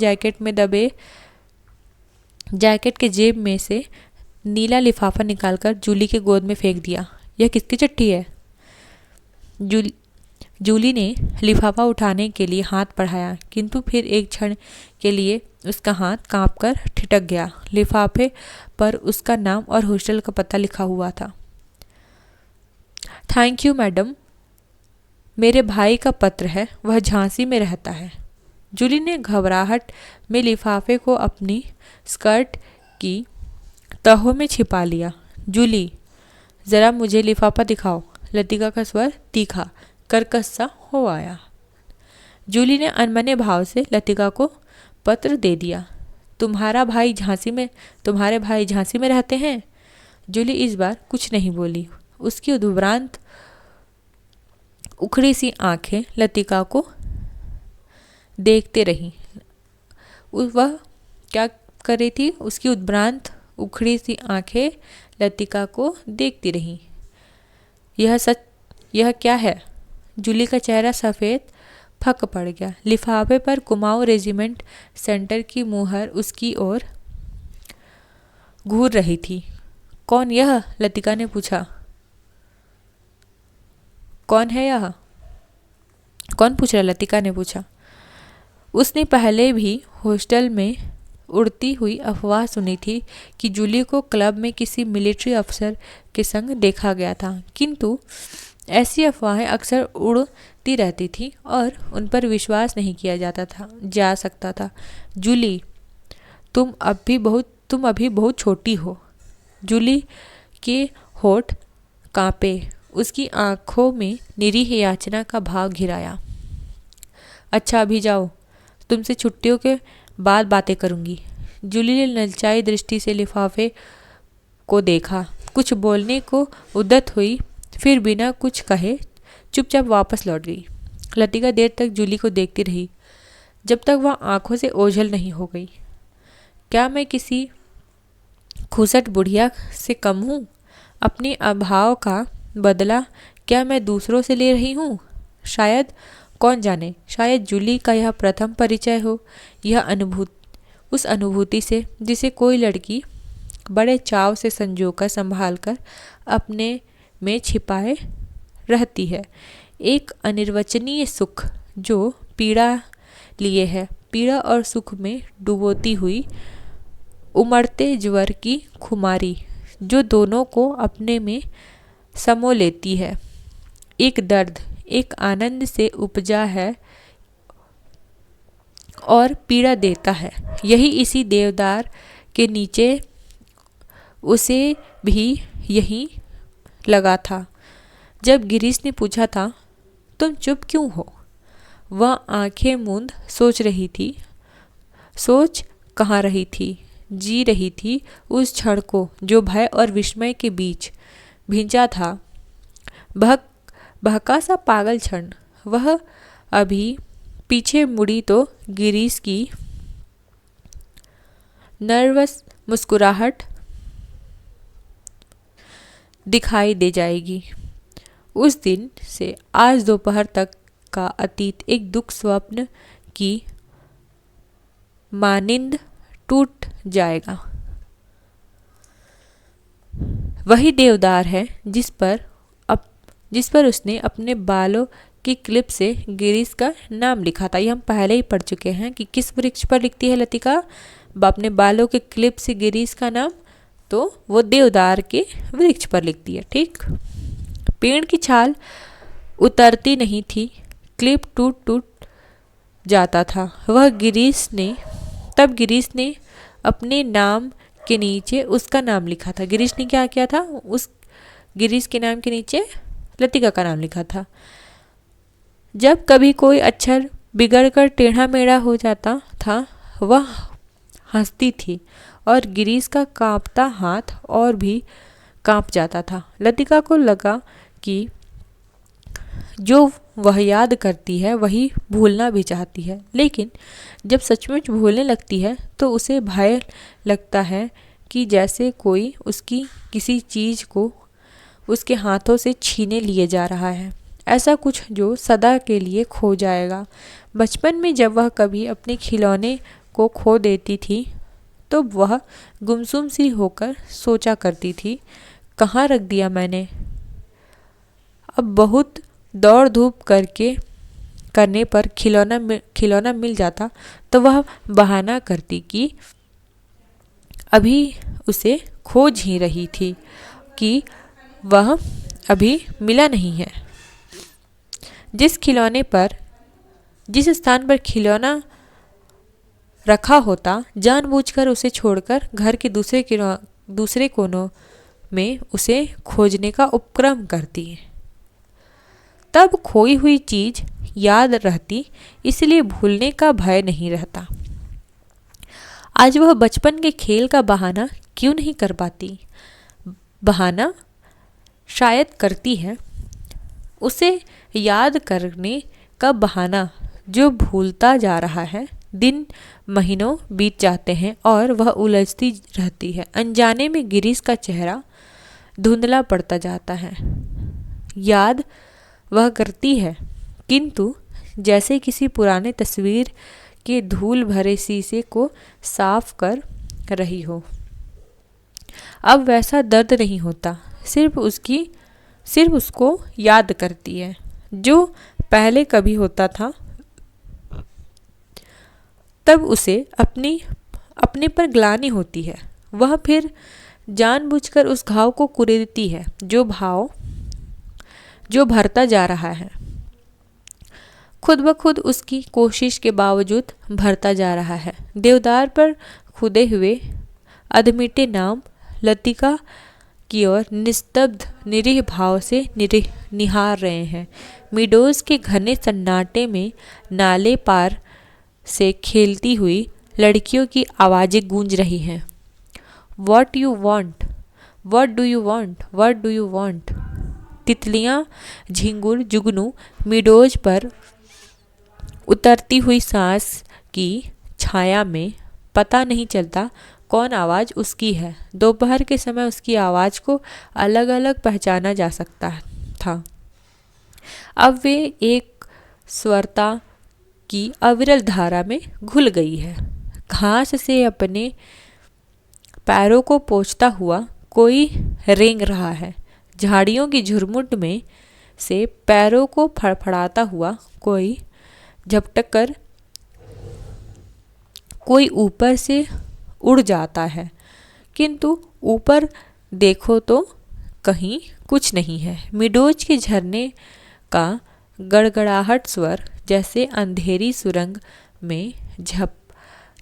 जैकेट के जेब में से नीला लिफाफा निकालकर जूली के गोद में फेंक दिया। यह किसकी चिट्ठी है? जूली ने लिफाफा उठाने के लिए हाथ बढ़ाया, किंतु फिर एक क्षण के लिए उसका हाथ कांपकर ठिठक गया। लिफाफे पर उसका नाम और हॉस्टल का पता लिखा हुआ था। थैंक यू मैडम, मेरे भाई का पत्र है, वह झांसी में रहता है। जूली ने घबराहट में लिफाफे को अपनी स्कर्ट की तहों में छिपा लिया। जूली, जरा मुझे लिफाफा दिखाओ। लतिका का स्वर तीखा कर्कश सा हो आया। जूली ने अनमने भाव से लतिका को पत्र दे दिया। तुम्हारे भाई झांसी में रहते हैं? जूली इस बार कुछ नहीं बोली। उसकी उद्भ्रांत उखड़ी सी आंखें लतिका को देखते रहीं। वह क्या कर रही थी? उसकी उद्भ्रांत उखड़ी सी आंखें लतिका को देखती रहीं। यह क्या है? जूली का चेहरा सफ़ेद फक पड़ गया। लिफाफे पर कुमाऊं रेजिमेंट सेंटर की मुहर उसकी ओर घूर रही थी। कौन यह? लतिका ने पूछा। कौन है यह? कौन पूछ रहा? लतिका ने पूछा। उसने पहले भी हॉस्टल में उड़ती हुई अफवाह सुनी थी कि जूली को क्लब में किसी मिलिट्री अफसर के संग देखा गया था, किंतु ऐसी अफवाहें अक्सर उड़ती रहती थी और उन पर विश्वास नहीं किया जा सकता था। जूली, तुम अभी बहुत छोटी हो। जूली के होठ कांपे। उसकी आंखों में निरीह याचना का भाव घिराया। अच्छा, अभी जाओ, तुमसे छुट्टियों के बाद बातें करूंगी। जूली ने ललचाई दृष्टि से लिफाफे को देखा। कुछ बोलने को उद्यत हुई, फिर बिना कुछ कहे चुपचाप वापस लौट गई। लतिका देर तक जूली को देखती रही, जब तक वह आंखों से ओझल नहीं हो गई। क्या मैं किसी खूसट बुढ़िया से कम हूँ? अपने अभाव का बदला क्या मैं दूसरों से ले रही हूँ? शायद, कौन जाने, शायद जूली का यह प्रथम परिचय हो, यह उस अनुभूति से जिसे कोई लड़की बड़े चाव से संजोकर संभाल कर अपने में छिपाए रहती है। एक अनिर्वचनीय सुख जो पीड़ा लिए है, पीड़ा और सुख में डुबोती हुई उमड़ते ज्वर की खुमारी जो दोनों को अपने में समो लेती है। एक दर्द, एक आनंद से उपजा है और पीड़ा देता है। यही इसी देवदार के नीचे उसे भी यही लगा था। जब गिरीश ने पूछा था, तुम चुप क्यों हो? वह आंखें मूंद सोच रही थी। सोच कहाँ रही थी, जी रही थी उस क्षण को जो भय और विस्मय के बीच भिंचा था। बहका सा पागल क्षण। वह अभी पीछे मुड़ी तो गिरीश की नर्वस मुस्कुराहट दिखाई दे जाएगी। उस दिन से आज दोपहर तक का अतीत एक दुख स्वप्न की मानिंद टूट जाएगा। वही देवदार है जिस पर उसने अपने बालों की क्लिप से गिरीश का नाम लिखा था। ये हम पहले ही पढ़ चुके हैं कि किस वृक्ष पर लिखती है लतिका अपने बालों के क्लिप से गिरीश का नाम, तो वो देवदार के वृक्ष पर लिखती है। ठीक, पेड़ की छाल उतरती नहीं थी, क्लिप टूट टूट जाता था। तब गिरीश ने अपने नाम के नीचे उसका नाम लिखा था। गिरीश ने क्या किया था? उस गिरीश के नाम के नीचे लतिका का नाम लिखा था। जब कभी कोई अक्षर बिगड़कर टेढ़ा मेढ़ा हो जाता था, वह हंसती थी और गिरीश का कांपता हाथ और भी कांप जाता था। लतिका को लगा कि जो वह याद करती है वही भूलना भी चाहती है, लेकिन जब सचमुच भूलने लगती है तो उसे भय लगता है कि जैसे कोई उसकी किसी चीज़ को उसके हाथों से छीने लिए जा रहा है, ऐसा कुछ जो सदा के लिए खो जाएगा। बचपन में जब वह कभी अपने खिलौने को खो देती थी तो वह गुमसुम सी होकर सोचा करती थी, कहाँ रख दिया मैंने। अब बहुत दौड़ धूप करने पर खिलौना मिल जाता तो वह बहाना करती कि अभी उसे खोज ही रही थी, कि वह अभी मिला नहीं है। जिस स्थान पर खिलौना रखा होता, जानबूझकर उसे छोड़कर घर के दूसरे कोनों में उसे खोजने का उपक्रम करती है। तब खोई हुई चीज याद रहती, इसलिए भूलने का भय नहीं रहता। आज वह बचपन के खेल का बहाना क्यों नहीं कर पाती? बहाना शायद करती है, उसे याद करने का बहाना जो भूलता जा रहा है। दिन महीनों बीत जाते हैं और वह उलझती रहती है। अनजाने में गिरीश का चेहरा धुंधला पड़ता जाता है। याद वह करती है, किंतु जैसे किसी पुराने तस्वीर के धूल भरे शीशे को साफ कर रही हो। अब वैसा दर्द नहीं होता, सिर्फ उसको याद करती है जो पहले कभी होता था। तब उसे अपने पर ग्लानि होती है। वह फिर जानबूझकर उस घाव को कुरेदती है जो भरता जा रहा है। खुद ब खुद उसकी कोशिश के बावजूद भरता जा रहा है। देवदार पर खुदे हुए अधमिटे नाम लतिका की ओर निस्तब्ध निरीह भाव से निहार रहे हैं। मीडोज के घने सन्नाटे में नाले पार से खेलती हुई लड़कियों की आवाज़ें गूंज रही हैं। What you want? What do you want? What do you want? तितलियाँ, झिंगुर, जुगनू मीडोज पर उतरती हुई सांस की छाया में पता नहीं चलता कौन आवाज़ उसकी है। दोपहर के समय उसकी आवाज़ को अलग अलग पहचाना जा सकता था। अब वे एक स्वरता की अविरल धारा में घुल गई है। घास से अपने पैरों को पोंछता हुआ कोई रेंग रहा है। झाड़ियों की झुरमुट में से पैरों को फड़फड़ाता हुआ कोई झपट कर कोई ऊपर से उड़ जाता है, किंतु ऊपर देखो तो कहीं कुछ नहीं है। मिडोज के झरने का गड़गड़ाहट स्वर जैसे अंधेरी सुरंग में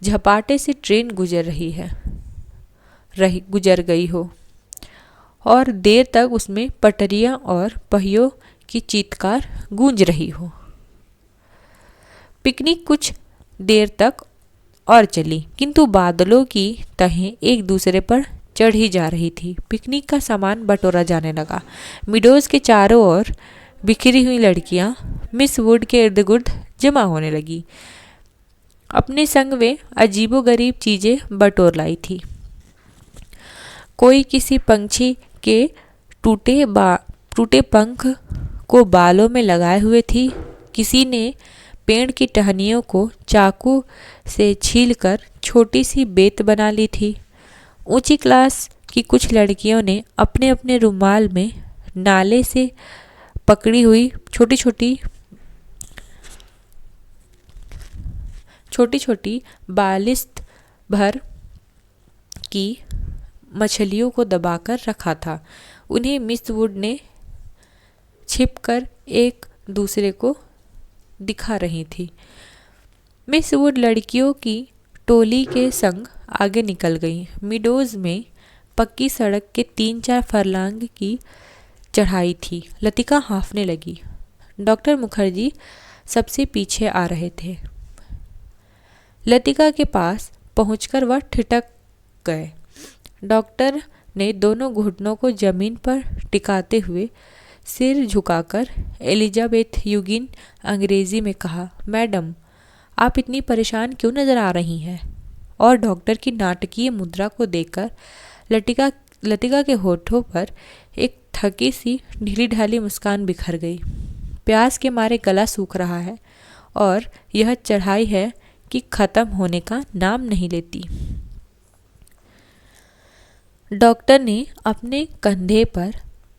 झपाटे से ट्रेन गुजर गई हो और देर तक उसमें पटरियां और पहियों की चीत्कार गूंज रही हो। पिकनिक कुछ देर तक और चली, किंतु बादलों की तहें एक दूसरे पर चढ़ ही जा रही थी। पिकनिक का सामान बटोरा जाने लगा। मिडोज के चारों ओर बिखरी हुई लड़कियां मिस वुड के इर्द गिर्द जमा होने लगी। अपने संग वे अजीबोगरीब चीजें बटोर लाई थी। कोई किसी पंछी के टूटे पंख को बालों में लगाए हुए थी। किसी ने पेड़ की टहनियों को चाकू से छीलकर छोटी सी बेत बना ली थी। ऊंची क्लास की कुछ लड़कियों ने अपने अपने रुमाल में नाले से पकड़ी हुई छोटी छोटी बालिस्त भर की मछलियों को दबाकर रखा था। उन्हें मिस वुड ने छिपकर एक दूसरे को दिखा रही थी। मिस वुड लड़कियों की टोली के संग आगे निकल गई। मिडोज में पक्की सड़क के 3-4 फरलांग की चढ़ाई थी। लतिका हांफने लगी। डॉक्टर मुखर्जी सबसे पीछे आ रहे थे। लतिका के पास पहुंचकर वह ठिठक गए। डॉक्टर ने दोनों घुटनों को जमीन पर टिकाते हुए सिर झुकाकर एलिजाबेथ यूगिन अंग्रेजी में कहा, मैडम, आप इतनी परेशान क्यों नजर आ रही हैं? और डॉक्टर की नाटकीय मुद्रा को देखकर लतिका के होठों पर एक थकी सी ढीली ढाली मुस्कान बिखर गई। प्यास के मारे गला सूख रहा है और यह चढ़ाई है कि खत्म होने का नाम नहीं लेती। डॉक्टर ने अपने कंधे पर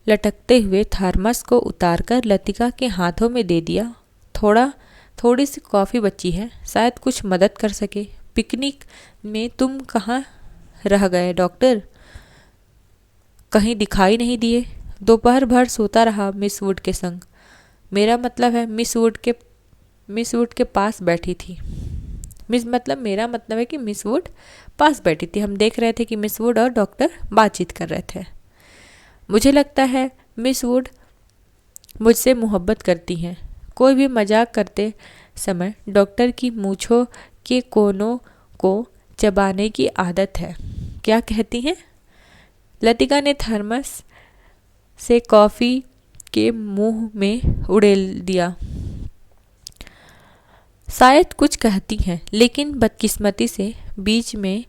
लटकते हुए थर्मस को उतारकर लतिका के हाथों में दे दिया। थोड़ी सी कॉफ़ी बची है, शायद कुछ मदद कर सके। पिकनिक में तुम कहाँ रह गए डॉक्टर? कहीं दिखाई नहीं दिए। दोपहर भर सोता रहा मिस वुड के संग। मेरा मतलब है मिस वुड के पास बैठी थी। मेरा मतलब है कि मिस वुड पास बैठी थी। हम देख रहे थे कि मिस वुड और डॉक्टर बातचीत कर रहे थे। मुझे लगता है मिस वुड मुझसे मोहब्बत करती हैं। कोई भी मजाक करते समय डॉक्टर की मूंछों के कोनों को चबाने की आदत है। क्या कहती हैं? लतिका ने थर्मस से कॉफ़ी के मुंह में उड़ेल दिया। शायद कुछ कहती हैं, लेकिन बदकिस्मती से बीच में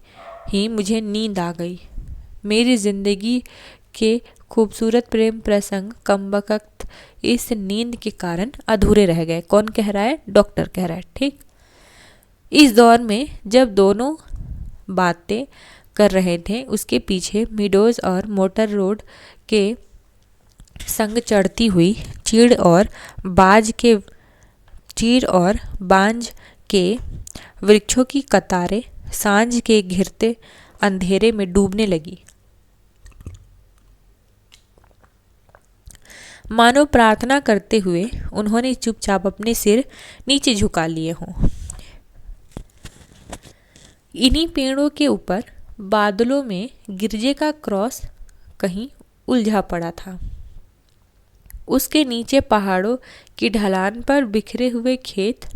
ही मुझे नींद आ गई। मेरी जिंदगी के खूबसूरत प्रेम प्रसंग कमबख्त इस नींद के कारण अधूरे रह गए। कौन कह रहा है? डॉक्टर कह रहा है। ठीक। इस दौर में जब दोनों बातें कर रहे थे, उसके पीछे मिडोज और मोटर रोड के संग चढ़ती हुई चीड़ और बांज के वृक्षों की कतारें सांझ के घिरते अंधेरे में डूबने लगी। मानो प्रार्थना करते हुए उन्होंने चुपचाप अपने सिर नीचे झुका लिए हों। इन्हीं पेड़ों के ऊपर बादलों में गिरजे का क्रॉस कहीं उलझा पड़ा था। उसके नीचे पहाड़ों की ढलान पर बिखरे हुए खेत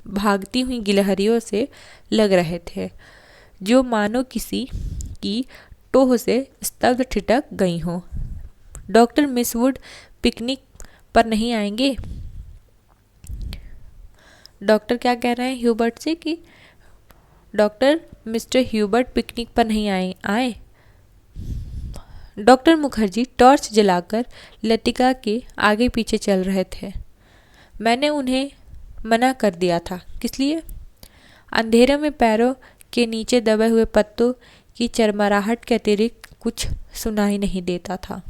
भागती हुई गिलहरियों से लग रहे थे, जो मानो किसी की टोह से स्तब्ध ठिठक गई हों। डॉक्टर मिस वुड पिकनिक पर नहीं आएंगे? डॉक्टर क्या कह रहे हैं ह्यूबर्ट से कि डॉक्टर मिस्टर ह्यूबर्ट पिकनिक पर नहीं आए। डॉक्टर मुखर्जी टॉर्च जलाकर लतिका के आगे पीछे चल रहे थे। मैंने उन्हें मना कर दिया था। किस लिए? अंधेरे में पैरों के नीचे दबे हुए पत्तों की चरमराहट के अतिरिक्त कुछ सुनाई नहीं देता था।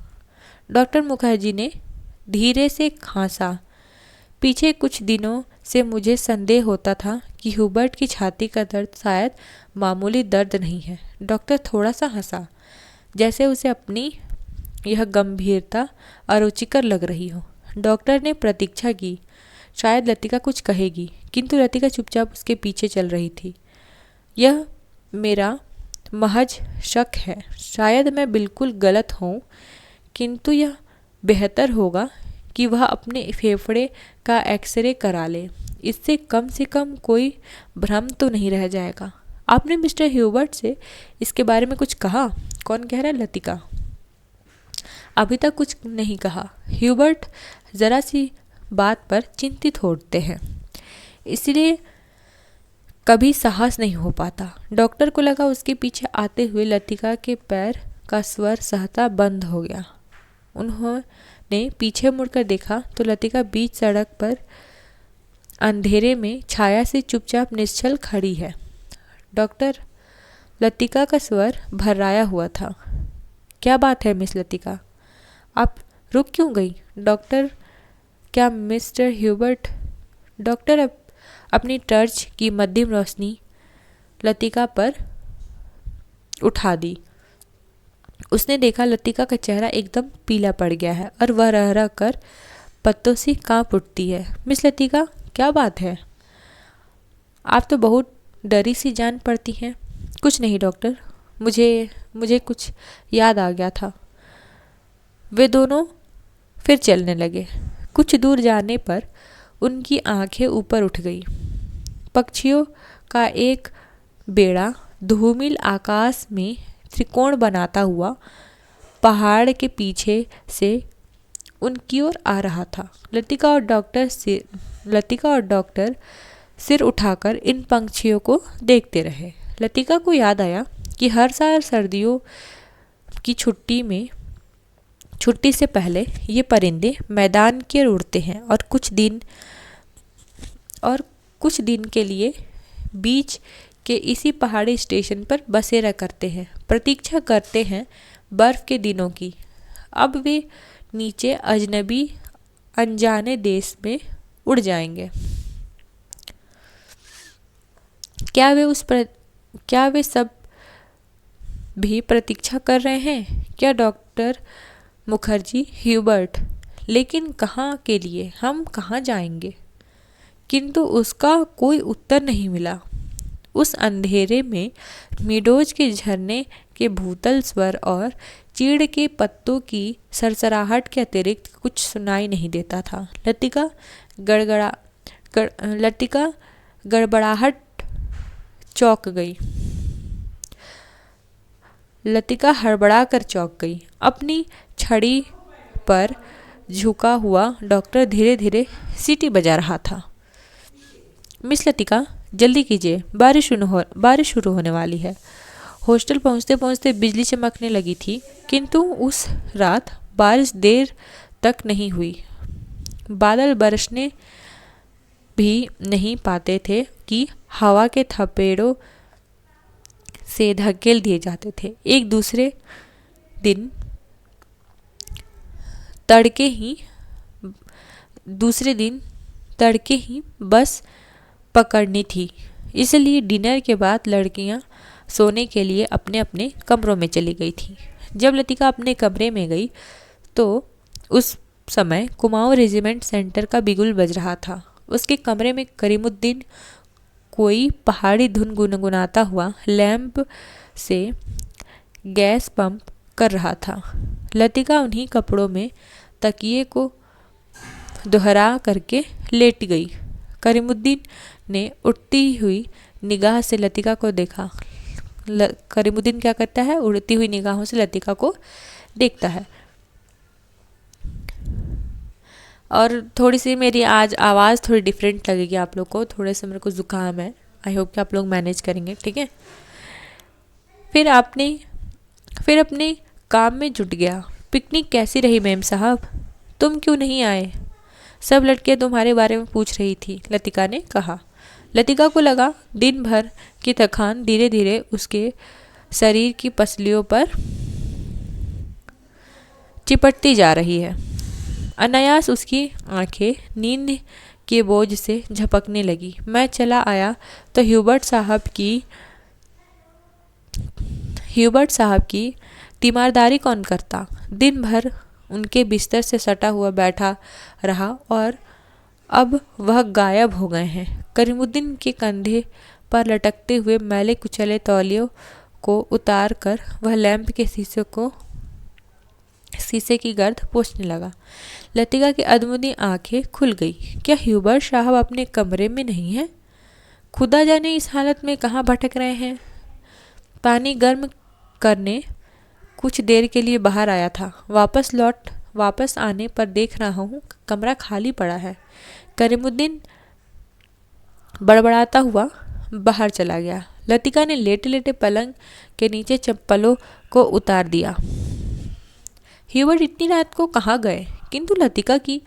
डॉक्टर मुखर्जी ने धीरे से खांसा। पीछे कुछ दिनों से मुझे संदेह होता था कि ह्यूबर्ट की छाती का दर्द शायद मामूली दर्द नहीं है। डॉक्टर थोड़ा सा हंसा, जैसे उसे अपनी यह गंभीरता अरुचिकर लग रही हो। डॉक्टर ने प्रतीक्षा की, शायद लतिका कुछ कहेगी, किंतु लतिका चुपचाप उसके पीछे चल रही थी। यह मेरा महज शक है, शायद मैं बिल्कुल गलत हूँ, किंतु यह बेहतर होगा कि वह अपने फेफड़े का एक्सरे करा ले। इससे कम से कम कोई भ्रम तो नहीं रह जाएगा। आपने मिस्टर ह्यूबर्ट से इसके बारे में कुछ कहा? कौन कह रहा है? लतिका। अभी तक कुछ नहीं कहा। ह्यूबर्ट जरा सी बात पर चिंतित होते हैं, इसलिए कभी साहस नहीं हो पाता। डॉक्टर को लगा उसके पीछे आते हुए लतिका के पैर का स्वर सहता बंद हो गया। उन्होंने पीछे मुड़कर देखा तो लतिका बीच सड़क पर अंधेरे में छाया से चुपचाप निश्चल खड़ी है। डॉक्टर, लतिका का स्वर भर्राया हुआ था। क्या बात है मिस लतिका, आप रुक क्यों गई? डॉक्टर, क्या मिस्टर ह्यूबर्ट? डॉक्टर अपनी टॉर्च की मध्यम रोशनी लतिका पर उठा दी। उसने देखा लतिका का चेहरा एकदम पीला पड़ गया है और वह रह रह कर पत्तों से कांप उठती है। मिस लतिका, क्या बात है? आप तो बहुत डरी सी जान पड़ती हैं। कुछ नहीं डॉक्टर, मुझे कुछ याद आ गया था। वे दोनों फिर चलने लगे। कुछ दूर जाने पर उनकी आंखें ऊपर उठ गई। पक्षियों का एक बेड़ा धूमिल आकाश में त्रिकोण बनाता हुआ पहाड़ के पीछे से उनकी ओर आ रहा था। लतिका और डॉक्टर सिर उठाकर इन पंछियों को देखते रहे। लतिका को याद आया कि हर साल सर्दियों की छुट्टी से पहले ये परिंदे मैदान की ओर उड़ते हैं और कुछ दिन के लिए बीच के इसी पहाड़ी स्टेशन पर बसेरा करते हैं, प्रतीक्षा करते हैं बर्फ के दिनों की। अब वे नीचे अजनबी अनजाने देश में उड़ जाएंगे। क्या वे सब भी प्रतीक्षा कर रहे हैं? क्या डॉक्टर मुखर्जी, ह्यूबर्ट? लेकिन कहाँ के लिए? हम कहाँ जाएंगे? किंतु उसका कोई उत्तर नहीं मिला। उस अंधेरे में मीडोज के झरने के भूतल स्वर और चीड़ के पत्तों की सरसराहट के अतिरिक्त कुछ सुनाई नहीं देता था। लतिका गड़बड़ाहट चौंक गई। लतिका हड़बड़ा कर चौंक गई। अपनी छड़ी पर झुका हुआ डॉक्टर धीरे धीरे सीटी बजा रहा था। मिस लतिका, जल्दी कीजिए, बारिश शुरू होने वाली है। हॉस्टल पहुंचते पहुंचते बिजली चमकने लगी थी, किंतु उस रात बारिश देर तक नहीं हुई। बादल बरसने भी नहीं पाते थे कि हवा के थपेड़ों से धकेल दिए जाते थे। एक दूसरे दिन तड़के ही बस पकड़नी थी, इसलिए डिनर के बाद लड़कियां सोने के लिए अपने अपने कमरों में चली गई थी। जब लतिका अपने कमरे में गई तो उस समय कुमाऊं रेजिमेंट सेंटर का बिगुल बज रहा था। उसके कमरे में करीमुद्दीन कोई पहाड़ी धुन गुनगुनाता हुआ लैंप से गैस पंप कर रहा था। लतिका उन्हीं कपड़ों में तकिए को दोहरा करके लेट गई। करीमुद्दीन ने उठती हुई निगाह से लतिका को देखा। करीमुद्दीन क्या करता है? उड़ती हुई निगाहों से लतिका को देखता है। और थोड़ी सी मेरी आज आवाज़ थोड़ी डिफरेंट लगेगी आप लोग को, थोड़े से मेरे को ज़ुकाम है। आई होप कि आप लोग मैनेज करेंगे, ठीक है। फिर अपने काम में जुट गया। पिकनिक कैसी रही मेम साहब? तुम क्यों नहीं आए? सब लड़कियां तुम्हारे बारे में पूछ रही थी, लतिका ने कहा। लतिका को लगा दिन भर की थकान धीरे धीरे उसके शरीर की पसलियों पर चिपटती जा रही है। अनायास उसकी आंखें नींद के बोझ से झपकने लगी। मैं चला आया तो ह्यूबर्ट साहब की तीमारदारी कौन करता? दिन भर उनके बिस्तर से सटा हुआ बैठा रहा और अब वह गायब हो गए हैं। करीमुद्दीन के कंधे पर लटकते हुए मैले कुचले तौलियों को उतार कर वह लैंप के शीशे की गर्द पोंछने लगा। लतिका की अधमुनी आंखें खुल गई। क्या ह्यूबर्ट साहब अपने कमरे में नहीं हैं? खुदा जाने इस हालत में कहाँ भटक रहे हैं। पानी गर्म करने कुछ देर के लिए बाहर आया था। वापस आने पर देख रहा हूँ कमरा खाली पड़ा है। करीमुद्दीन बड़बड़ाता हुआ बाहर चला गया। लतिका ने लेटे लेटे पलंग के नीचे चप्पलों को उतार दिया। ह्यूबर्ट इतनी रात को कहाँ गए? किंतु लतिका की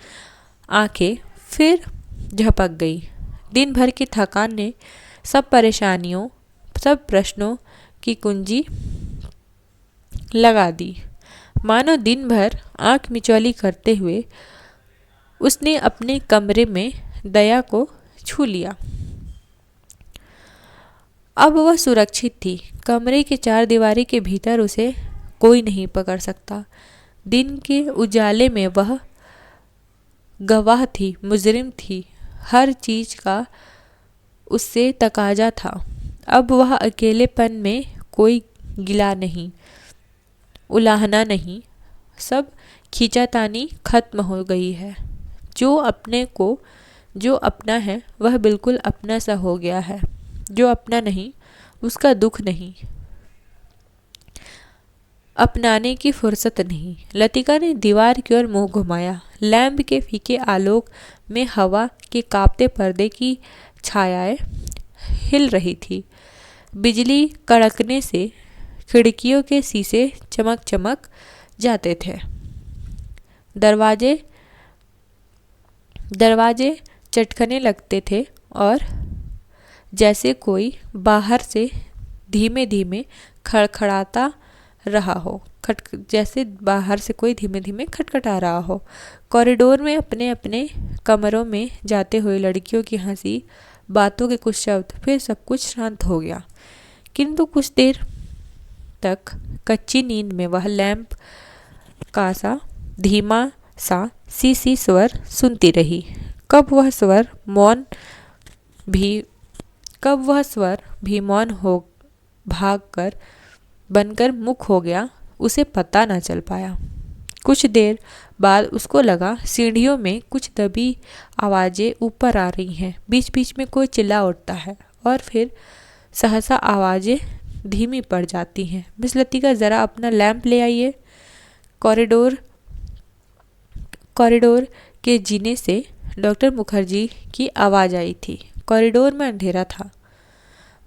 आंखें फिर झपक गई। दिन भर की थकान ने सब प्रश्नों की कुंजी लगा दी। मानो दिन भर आंख मिचौली करते हुए उसने अपने कमरे में दया को छू लिया। अब वह सुरक्षित थी। कमरे के चार दीवारी के भीतर उसे कोई नहीं पकड़ सकता। दिन के उजाले में वह गवाह थी, मुजरिम थी। हर चीज का उससे तकाजा था। अब वह अकेलेपन में कोई गिला नहीं, उलाहना नहीं। सब खींचातानी खत्म हो गई है। जो अपना है वह बिल्कुल अपना सा हो गया है। जो अपना नहीं उसका दुख नहीं, अपनाने की फुर्सत नहीं। लतिका ने दीवार की ओर मुंह घुमाया। लैंप के फीके आलोक में हवा के कांपते पर्दे की छायाएं हिल रही थी। बिजली कड़कने से खिड़कियों के शीशे चमक जाते थे। दरवाजे चटकने लगते थे और जैसे कोई बाहर से धीमे धीमे खड़खड़ाता रहा हो। खटखटा रहा हो। कॉरिडोर में अपने अपने कमरों में जाते हुए लड़कियों की हंसी, बातों के कुछ शब्द, फिर सब कुछ शांत हो गया। किंतु कुछ देर तक कच्ची नींद में वह लैंप का सा धीमा सा सी स्वर सुनती रही। कब वह स्वर भी मौन हो भागकर बनकर मुख हो गया, उसे पता न चल पाया। कुछ देर बाद उसको लगा सीढ़ियों में कुछ दबी आवाज़ें ऊपर आ रही हैं। बीच बीच में कोई चिल्ला उठता है और फिर सहसा आवाज़ें धीमी पड़ जाती हैं। मिस लतिका ज़रा अपना लैंप ले आइए। कॉरिडोर के जीने से डॉक्टर मुखर्जी की आवाज़ आई थी। कॉरिडोर में अंधेरा था।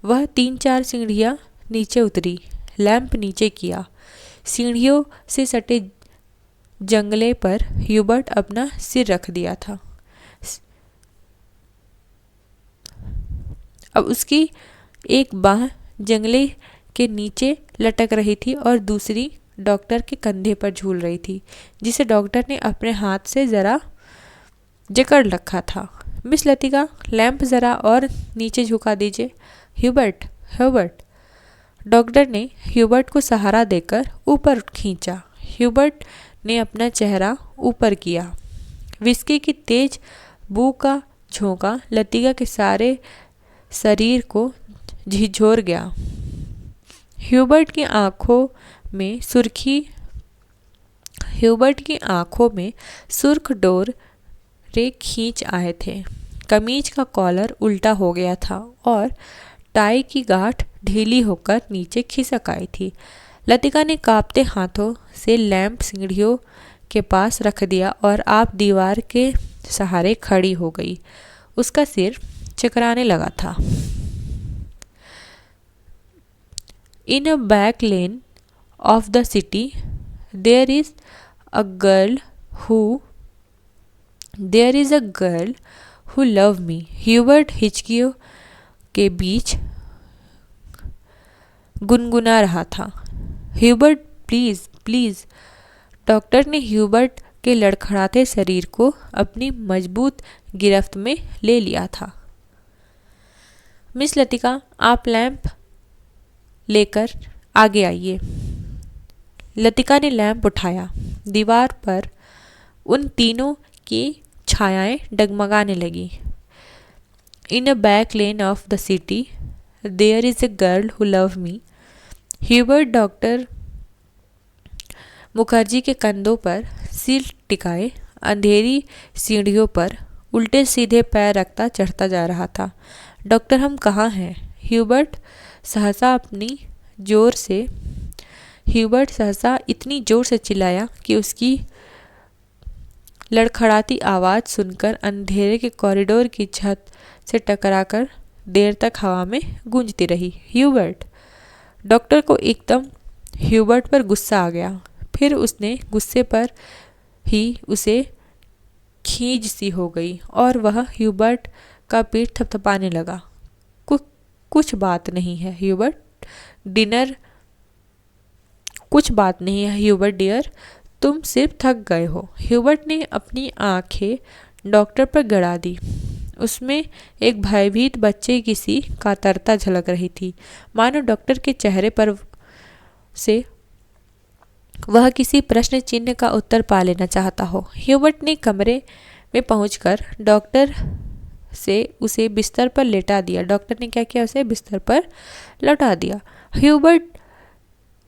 वह 3-4 सीढ़ियाँ नीचे उतरी, लैंप नीचे किया। सीढ़ियों से सटे जंगले पर ह्यूबर्ट अपना सिर रख दिया था। अब उसकी एक बाह जंगले के नीचे लटक रही थी और दूसरी डॉक्टर के कंधे पर झूल रही थी, जिसे डॉक्टर ने अपने हाथ से जरा जकड़ रखा था। मिस लतिका, लैंप जरा और नीचे झुका दीजिए। ह्यूबर्ट। डॉक्टर ने ह्यूबर्ट को सहारा देकर ऊपर खींचा। ह्यूबर्ट ने अपना चेहरा ऊपर किया। विस्की की तेज बू का झोंका लतिका के सारे शरीर को झिझोर गया। ह्यूबर्ट की आंखों में सुर्ख डोरे खींच आए थे। कमीज का कॉलर उल्टा हो गया था और टाई की गांठ ढीली होकर नीचे खिसक आई थी। लतिका ने कांपते हाथों से लैंप सीढ़ियों के पास रख दिया और आप दीवार के सहारे खड़ी हो गई। उसका सिर चकराने लगा था। In a back lane of the city, there is a girl who there is a girl who love me। Hubert हिचकियों के बीच गुनगुना रहा था। Hubert please please. डॉक्टर ने ह्यूबर्ट के लड़खड़ाते शरीर को अपनी मजबूत गिरफ्त में ले लिया था। मिस लतिका, आप लैंप लेकर आगे आइए। लतिका ने लैंप उठाया। दीवार पर उन तीनों की छायाएं डगमगाने लगी। In a back lane of the city there is a girl who love me. Hubert doctor Mukherjee के कंधों पर सिर टिकाए अंधेरी सीढ़ियों पर उल्टे सीधे पैर रखता चढ़ता जा रहा था। डॉक्टर, हम कहाँ हैं? ह्यूबर्ट सहसा इतनी जोर से चिल्लाया कि उसकी लड़खड़ाती आवाज़ सुनकर अंधेरे के कॉरिडोर की छत से टकराकर देर तक हवा में गूंजती रही। ह्यूबर्ट! डॉक्टर को एकदम ह्यूबर्ट पर गुस्सा आ गया। फिर उसने गुस्से पर ही उसे खींच सी हो गई और वह ह्यूबर्ट का पीठ थपथपाने लगा। कुछ बात नहीं है ह्यूबर्ट डियर, तुम सिर्फ थक गए हो। ह्यूबर्ट ने अपनी आंखें डॉक्टर पर गड़ा दी। उसमें एक भयभीत बच्चे की सी कातरता झलक रही थी, मानो डॉक्टर के चेहरे पर से वह किसी प्रश्न चिन्ह का उत्तर पा लेना चाहता हो। ह्यूबर्ट ने कमरे में पहुंचकर डॉक्टर से उसे बिस्तर पर लेटा दिया। डॉक्टर ने क्या किया? उसे बिस्तर पर लौटा दिया।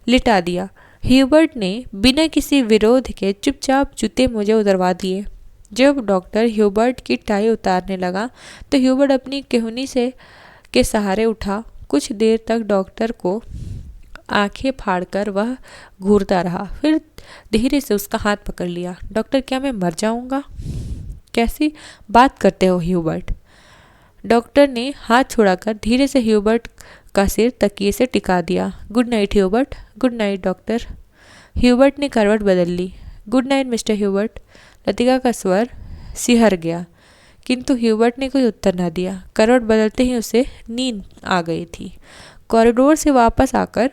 लिटा दिया। ह्यूबर्ट ने बिना किसी विरोध के चुपचाप जूते मोजे उतरवा दिए। जब डॉक्टर ह्यूबर्ट की टाई उतारने लगा तो ह्यूबर्ट अपनी केहूनी के सहारे उठा। कुछ देर तक डॉक्टर को आंखें फाड़कर वह घूरता रहा, फिर धीरे से उसका हाथ पकड़ लिया। डॉक्टर, क्या मैं मर जाऊंगा? कैसी बात करते हो ह्यूबर्ट? डॉक्टर ने हाथ छुड़ाकर धीरे से ह्यूबर्ट का सिर तकिए से टिका दिया। Good night Hubert. Good night doctor. Hubert ने करवट बदल ली। Good night mister Hubert. Latika का स्वर सिहर गया, किंतु ह्यूबर्ट ने कोई उत्तर न दिया। करवट बदलते ही उसे नींद आ गई थी। कॉरिडोर से वापस आकर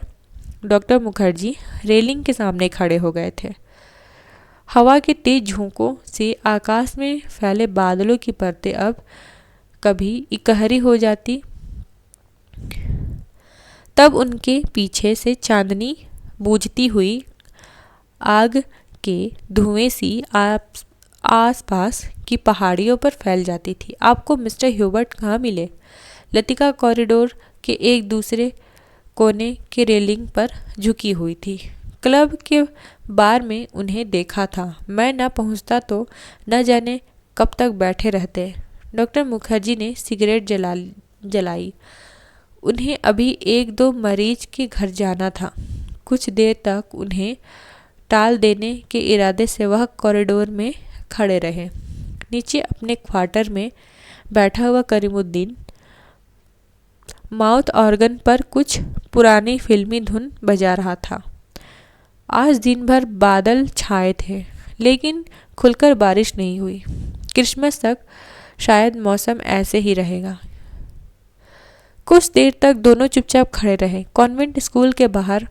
डॉक्टर मुखर्जी रेलिंग के सामने खड़े हो गए थे। हवा के तेज झोंकों से आकाश में फैले बादलों की परतें अब कभी इकहरी हो जाती, तब उनके पीछे से चांदनी बूझती हुई आग के धुएं सी आसपास की पहाड़ियों पर फैल जाती थी। आपको मिस्टर ह्यूबर्ट कहाँ मिले? लतिका कॉरिडोर के एक दूसरे कोने के रेलिंग पर झुकी हुई थी। क्लब के बार में उन्हें देखा था। मैं न पहुंचता तो न जाने कब तक बैठे रहते। डॉक्टर मुखर्जी ने सिगरेट जलाई। उन्हें अभी एक दो मरीज के घर जाना था। कुछ देर तक उन्हें टाल देने के इरादे से वह कॉरिडोर में खड़े रहे। नीचे अपने क्वार्टर में बैठा हुआ करीमुद्दीन माउथ ऑर्गन पर कुछ पुरानी फिल्मी धुन बजा रहा था। आज दिन भर बादल छाए थे, लेकिन खुलकर बारिश नहीं हुई। क्रिसमस तक शायद मौसम ऐसे ही रहेगा। कुछ देर तक दोनों चुपचाप खड़े रहे। कॉन्वेंट स्कूल के बाहर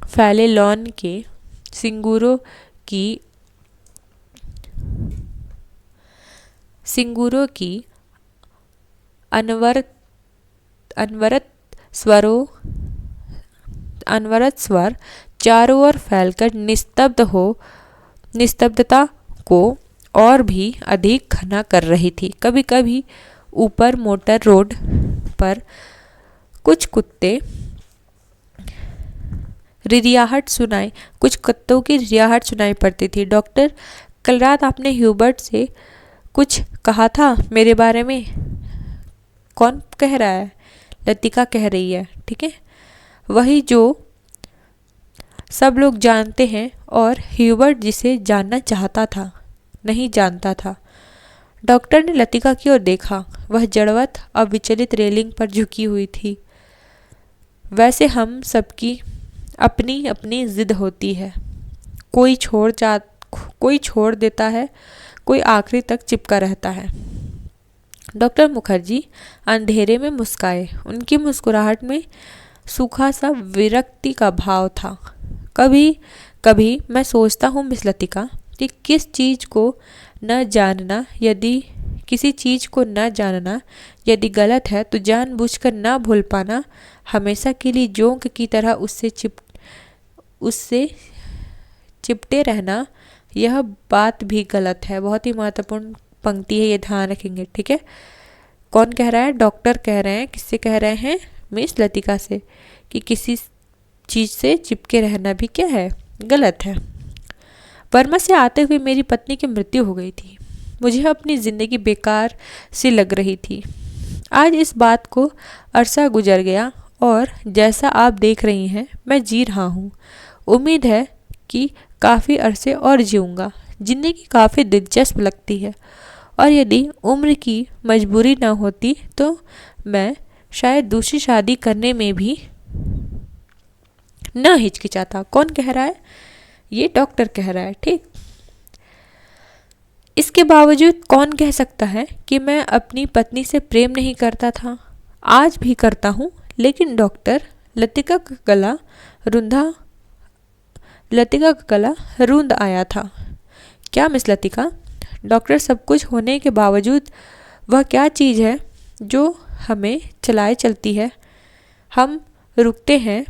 फैले लॉन के सिंगूरों की अनवरत स्वर चारों ओर फैलकर निस्तब्धता को और भी अधिक घना कर रही थी। कभी कभी ऊपर मोटर रोड पर कुछ कुत्तों की रियाहट सुनाई पड़ती थी। डॉक्टर, कल रात आपने ह्यूबर्ट से कुछ कहा था मेरे बारे में? कौन कह रहा है? लतिका कह रही है। ठीक है, वही जो सब लोग जानते हैं और ह्यूबर्ट जिसे जानना चाहता था नहीं जानता था। डॉक्टर ने लतिका की ओर देखा। वह जड़वत और विचलित रेलिंग पर झुकी हुई थी। वैसे हम सबकी अपनी अपनी जिद होती है। कोई छोड़ देता है, कोई आखिरी तक चिपका रहता है। डॉक्टर मुखर्जी अंधेरे में मुस्काए। उनकी मुस्कुराहट में सूखा सा विरक्ति का भाव था। कभी कभी मैं सोचता हूँ मिस लतिका कि किसी चीज़ को न जानना यदि गलत है तो जानबूझकर न भूल पाना, हमेशा के लिए जोंक की तरह उससे चिपटे रहना, यह बात भी गलत है। बहुत ही महत्वपूर्ण पंक्ति है, ये ध्यान रखेंगे, ठीक है। कौन कह रहा है? डॉक्टर कह रहे हैं। किससे कह रहे हैं? मिस लतिका से, कि किसी चीज़ से चिपके रहना भी क्या है? गलत है। बर्मा से आते हुए मेरी पत्नी की मृत्यु हो गई थी। मुझे अपनी ज़िंदगी बेकार सी लग रही थी। आज इस बात को अरसा गुजर गया और जैसा आप देख रही हैं मैं जी रहा हूँ। उम्मीद है कि काफ़ी अरसे और जीऊँगा। ज़िंदगी काफ़ी दिलचस्प लगती है और यदि उम्र की मजबूरी ना होती तो मैं शायद दूसरी शादी करने में भी न हिचकिचाता। कौन कह रहा है? ये डॉक्टर कह रहा है, ठीक। इसके बावजूद कौन कह सकता है कि मैं अपनी पत्नी से प्रेम नहीं करता था? आज भी करता हूँ। लेकिन डॉक्टर, लतिका का गला रूंध आया था। क्या मिस लतिका? डॉक्टर, सब कुछ होने के बावजूद वह क्या चीज़ है जो हमें चलाए चलती है? हम रुकते हैं।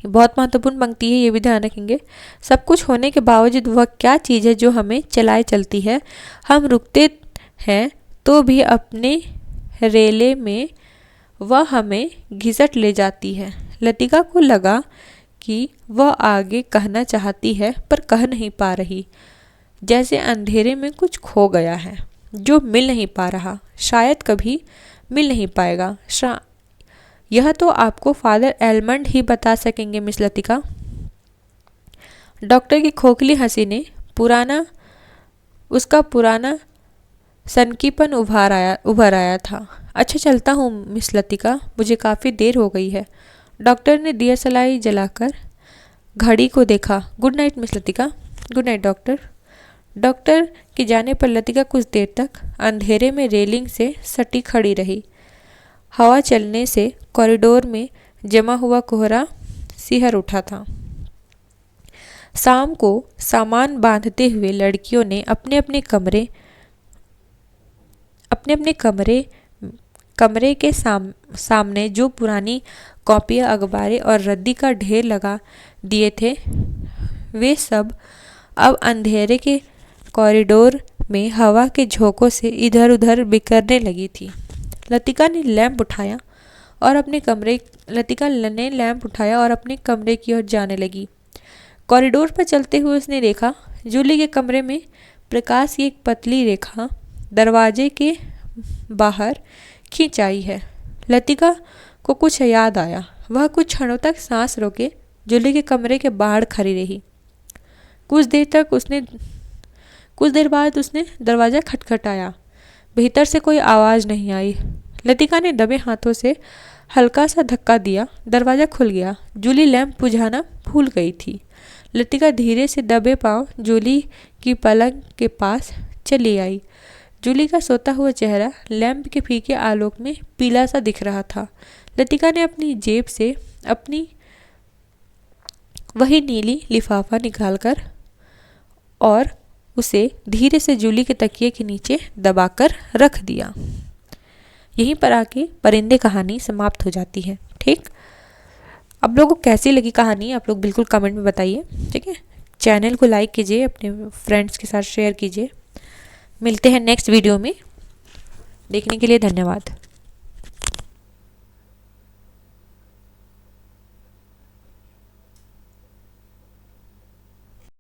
बहुत महत्वपूर्ण पंक्ति है, ये भी ध्यान रखेंगे। सब कुछ होने के बावजूद वह क्या चीज़ है जो हमें चलाए चलती है? हम रुकते हैं तो भी अपने रेले में वह हमें घिसट ले जाती है। लतिका को लगा कि वह आगे कहना चाहती है पर कह नहीं पा रही। जैसे अंधेरे में कुछ खो गया है जो मिल नहीं पा रहा, शायद कभी मिल नहीं पाएगा। यह तो आपको फादर एलमंड ही बता सकेंगे मिस लतिका। डॉक्टर की खोखली हंसी ने उसका पुराना सनकीपन उभर आया था। अच्छा, चलता हूँ मिस लतिका, मुझे काफ़ी देर हो गई है। डॉक्टर ने दियासलाई जलाकर घड़ी को देखा। Good night miss Latika. Good night doctor. Doctor के जाने पर लतिका कुछ देर तक अंधेरे में रेलिंग से सटी खड़ी रही। हवा चलने से कॉरिडोर में जमा हुआ कोहरा सिहर उठा था। शाम को सामान बांधते हुए लड़कियों ने अपने अपने कमरे के सामने जो पुरानी कॉपियाँ, अखबारें और रद्दी का ढेर लगा दिए थे, वे सब अब अंधेरे के कॉरिडोर में हवा के झोंकों से इधर उधर बिखरने लगी थी। लतिका ने लैंप उठाया और अपने कमरे की ओर जाने लगी। कॉरिडोर पर चलते हुए उसने देखा जूली के कमरे में प्रकाश की एक पतली रेखा दरवाजे के बाहर खींच आई है। लतिका को कुछ याद आया। वह कुछ क्षणों तक सांस रोके जूली के कमरे के बाहर खड़ी रही। कुछ देर बाद उसने दरवाज़ा खटखटाया। भीतर से कोई आवाज़ नहीं आई। लतिका ने दबे हाथों से हल्का सा धक्का दिया। दरवाज़ा खुल गया। जूली लैंप बुझाना भूल गई थी। लतिका धीरे से दबे पांव जूली की पलंग के पास चली आई। जूली का सोता हुआ चेहरा लैंप के फीके आलोक में पीला सा दिख रहा था। लतिका ने अपनी जेब से अपनी वही नीली लिफाफा निकालकर और उसे धीरे से जूली के तकिए के नीचे दबाकर रख दिया। यहीं पर आके परिंदे कहानी समाप्त हो जाती है। ठीक, आप लोगों को कैसी लगी कहानी आप लोग बिल्कुल कमेंट में बताइए। ठीक है, चैनल को लाइक कीजिए, अपने फ्रेंड्स के साथ शेयर कीजिए। मिलते हैं नेक्स्ट वीडियो में। देखने के लिए धन्यवाद।